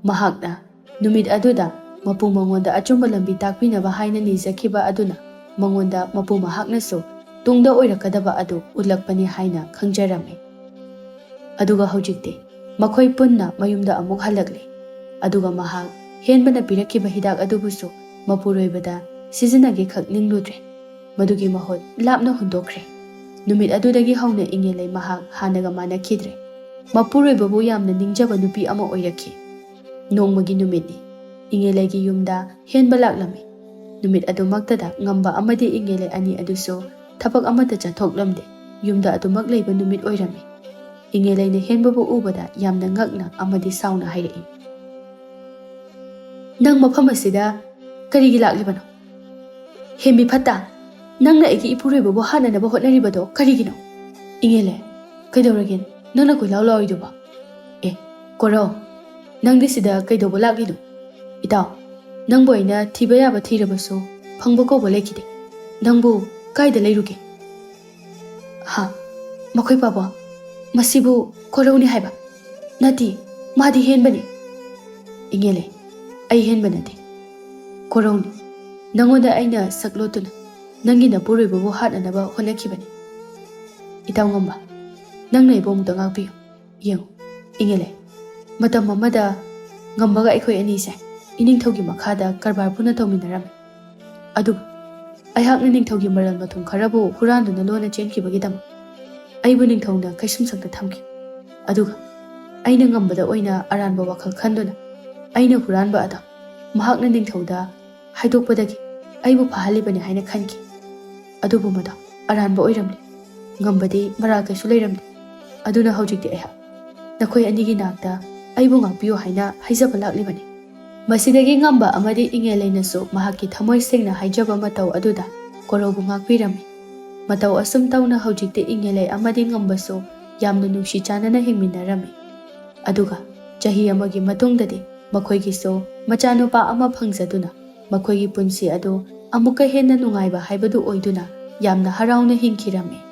ꯃꯍꯥꯛꯅ ꯅꯨꯃꯤꯠ ꯑꯗꯨꯗ ꯃꯄꯨ ꯃꯉꯣꯟꯗ ꯑꯆꯨꯝꯕ ꯂꯝꯕꯤ ꯇꯥꯛꯄꯤꯅꯕ ꯍꯥꯏꯅ ꯅꯤꯖꯈꯤꯕ ꯑꯗꯨꯅ ꯃꯉꯣꯟꯗ ꯃꯄꯨ ꯃꯍꯥꯛꯅꯁꯨ ꯇꯨꯡꯗ ꯑꯣꯏꯔꯛꯀꯗꯕ ꯑꯗꯨ ꯎꯠꯂꯛꯄꯅꯤ ꯍꯥꯏꯅ ꯈꯪꯖꯔꯝꯃꯤ ꯑꯗꯨꯒ ꯍꯧꯖꯤꯛꯇꯤ ꯃꯈꯣꯏ ꯄꯨꯟꯅ ꯃꯌꯨꯝꯗ ꯑꯃꯨꯛ ꯍꯜꯂꯛꯂꯤ ꯑꯗꯨꯒ ꯃꯍꯥꯛ ꯍꯦꯟꯕꯅ ꯄꯤꯔꯛꯈꯤꯕ ꯍꯤꯗꯥꯛ ꯑꯗꯨꯕꯨꯁꯨ ꯃꯄꯨꯔꯣꯏꯕꯗ ꯁꯤꯖꯤꯟꯅꯒꯦ ꯈꯛ ꯅꯤꯡꯂꯨꯗ꯭ꯔꯦ ꯃꯗꯨꯒꯤ ꯃꯍꯨꯠ ꯂꯥꯞꯅ ꯍꯨꯟꯗꯣꯛꯈ꯭ꯔꯦ ꯅꯨꯃꯤꯠ ꯑꯗꯨꯗꯒꯤ ꯍꯧꯅ ꯏꯉꯦꯂꯩ ꯃꯍꯥꯛ ꯍꯥꯟꯅꯒ ꯃꯥꯟꯅꯈꯤꯗ꯭ꯔꯦ ꯃꯄꯨꯔꯣꯏꯕꯕꯨ ꯌꯥꯝꯅ ꯅꯤꯡꯖꯕ ꯅꯨꯄꯤ ꯑꯃ ꯑꯣꯏꯔꯛꯈꯤ ꯅꯣꯡꯃꯒꯤ ꯅꯨꯃꯤꯠꯅꯤ ꯏꯉꯦꯂꯩꯒꯤ ꯌꯨꯝꯗ ꯍꯦꯟꯕ ꯂꯥꯛꯂꯝꯃꯤ ꯅꯨꯃꯤꯠ ꯑꯗꯨꯃꯛꯇꯗ ꯉꯝꯕ ꯑꯃꯗꯤ ꯏꯉꯦꯂꯩ ꯑꯅꯤ ꯑꯗꯨꯁꯨ ꯊꯕꯛ ꯑꯃꯠꯇ ꯆꯠꯊꯣꯛꯂꯝꯗꯦ ꯌꯨꯝꯗ ꯑꯗꯨꯃꯛ ꯂꯩꯕ ꯅꯨꯃꯤꯠ ꯑꯣꯏꯔꯝꯃꯤ ꯏꯉꯦꯂꯩꯅ ꯍꯦꯟꯕꯕꯨ ꯎꯕꯗ ꯌꯥꯝꯅ ꯉꯛꯅ ꯑꯃꯗꯤ ꯁꯥꯎꯅ ꯍꯥꯏꯔꯛꯏ ꯅꯪ ꯃꯐꯝ ꯑꯁꯤꯗ ꯀꯔꯤꯒꯤ ꯂꯥꯛꯂꯤꯕꯅꯣ ꯍꯦꯟꯕꯤ ꯐꯠꯇ ꯅꯪꯅ ꯑꯩꯒꯤ ꯏꯄꯨꯔꯣꯏꯕꯕꯨ ꯍꯥꯠꯅꯅꯕ ꯍꯣꯠꯅꯔꯤꯕꯗꯣ ꯀꯔꯤꯒꯤꯅꯣ ꯏꯉꯦꯂꯩ ꯀꯩꯗꯧꯔꯒꯦ ꯅꯪꯅ ꯀꯣꯏꯂꯥꯎ ꯂꯥꯎꯔꯤꯗꯨꯕꯣ ꯀꯣꯔꯧ ꯅꯪꯗꯤ ꯁꯤꯗ ꯀꯩꯗꯧꯕ ꯂꯥꯛꯂꯤꯅꯣ ꯏꯇꯥꯎ ꯅꯪꯕꯨ ꯑꯩꯅ ꯊꯤꯕ ꯌꯥꯕ ꯊꯤꯔꯕꯁꯨ ꯐꯪꯕ ꯀꯧꯕ ꯂꯩꯈꯤꯗꯦ ꯅꯪꯕꯨ ꯀꯥꯏꯗ ꯂꯩꯔꯨꯒꯦ ꯍꯥ ꯃꯈꯣꯏ ꯄꯥꯕꯣ ꯃꯁꯤꯕꯨ ꯀꯣꯔꯧꯅꯤ ꯍꯥꯏꯕ ꯅꯠꯇꯦ ꯃꯥꯗꯤ ꯍꯦꯟꯕꯅꯤ ꯏꯉꯦꯂꯩ ꯑꯩ ꯍꯦꯟꯕ ꯅꯠꯇꯦ ꯀꯣꯔꯧꯅꯤ ꯅꯪꯉꯣꯟꯗ ꯑꯩꯅ ꯁꯛ ꯂꯣꯠꯇꯨꯅ ꯅꯪꯒꯤ ꯅꯄꯨꯔꯣꯏꯕꯕꯨ ꯍꯥꯠꯅꯅꯕ ꯍꯣꯠꯅꯈꯤꯕꯅꯤ꯫ ꯏꯇꯥꯎ ꯉꯝꯕ, ꯅꯪꯅ ꯑꯩꯕꯨ ꯑꯃꯨꯛꯇ ꯉꯥꯛꯄꯤꯌꯨ꯫ ꯌꯦꯡꯉꯨ ꯏꯪꯉꯦꯂꯩ, ꯃꯇꯝ ꯑꯃꯗ ꯉꯝꯕꯒ ꯑꯩꯈꯣꯏ ꯑꯅꯤꯁꯦ ꯏꯅꯤꯡꯊꯧꯒꯤ ꯃꯈꯥꯗ ꯀꯔꯕꯥꯔ ꯄꯨꯟꯅ ꯇꯧꯃꯤꯟꯅꯔꯝꯃꯤ꯫ ꯑꯗꯨꯕꯨ ꯑꯩꯍꯥꯛꯅ ꯅꯤꯡꯊꯧꯒꯤ ꯃꯔꯜ ꯃꯊꯨꯝ ꯈꯔꯕꯨ ꯍꯨꯔꯥꯟꯗꯨꯅ ꯂꯣꯟꯅ ꯆꯦꯟꯈꯤꯕꯒꯤꯗꯃꯛ ꯑꯩꯕꯨ ꯅꯤꯡꯊꯧꯅ ꯀꯩꯁꯨꯝꯁꯪꯗ ꯊꯝꯈꯤ꯫ ꯑꯗꯨꯒ ꯑꯩꯅ ꯉꯝꯕꯗ ꯑꯣꯏꯅ ꯑꯔꯥꯟꯕ ꯋꯥꯈꯜ ꯈꯟꯗꯨꯅ ꯑꯩꯅ ꯍꯨꯔꯥꯟꯕ ꯑꯗꯣ ꯃꯍꯥꯛꯅ ꯅꯤꯡꯊꯧꯗ ꯍꯥꯏꯗꯣꯛꯄꯗꯒꯤ ꯑꯩꯕꯨ ꯐꯥꯍꯜꯂꯤꯕꯅꯤ ꯍꯥꯏꯅ ꯈꯟꯈꯤ꯫ ꯑꯗꯨꯕꯨ ꯃꯗꯣ ꯑꯔꯥꯟꯕ ꯑꯣꯏꯔꯝꯂꯦ꯫ ꯉꯝꯕꯗꯤ ꯃꯔꯥꯜ ꯀꯩꯁꯨ ꯂꯩꯔꯝꯗꯦ꯫ ꯑꯗꯨꯅ ꯍꯧꯖꯤꯛꯇꯤ ꯑꯩꯍꯥꯛ ꯅꯈꯣꯏ ꯑꯅꯤꯒꯤ ꯅꯥꯛꯇ ꯑꯩꯕꯨ ꯉꯥꯛꯄꯤꯌꯨ ꯍꯥꯏꯅ ꯍꯥꯏꯖꯕ ꯂꯥꯛꯂꯤꯕꯅꯤ꯫ ꯃꯁꯤꯗꯒꯤ ꯉꯝꯕ ꯑꯃꯗꯤ ꯏꯪꯉꯦꯂꯩꯅꯁꯨ ꯃꯍꯥꯛꯀꯤ ꯊꯃꯣꯏ ꯁꯦꯡꯅ ꯍꯥꯏꯖꯕ ꯃꯇꯧ ꯑꯗꯨꯗ ꯀꯣꯔꯧꯕꯨ ꯉꯥꯛꯄꯤꯔꯝꯃꯤ꯫ ꯃꯇꯧ ꯑꯁꯨꯝ ꯇꯧꯅ ꯍꯧꯖꯤꯛꯇꯤ ꯏꯪꯉꯦꯂꯩ ꯑꯃꯗꯤ ꯉꯝꯕꯁꯨ ꯌꯥꯝꯅ ꯅꯨꯡꯁꯤ ꯆꯥꯟꯅꯅ ꯍꯤꯡꯃꯤꯟꯅꯔꯝꯃꯤ꯫ ꯑꯗꯨꯒ ꯆꯍꯤ ꯑꯃꯒꯤ ꯃꯇꯨꯡꯗꯗꯤ ꯃꯈꯣꯏꯒꯤꯁꯨ ꯃꯆꯥꯅꯨꯄꯥ ꯑꯃ ꯐꯪꯖꯗꯨꯅ ꯃꯈꯣꯏꯒꯤ ꯄꯨꯟꯁꯤ ꯑꯗꯨ ꯑꯃꯨꯛꯀ ꯍꯦꯟꯅ ꯅꯨꯡꯉꯥꯏꯕ ꯍꯥꯏꯕꯗꯨ ꯑꯣꯏꯗꯨꯅ ꯌꯥꯝꯅ ꯍꯔꯥꯎꯅ ꯍꯤꯡꯈꯤꯔꯝꯃꯤ꯫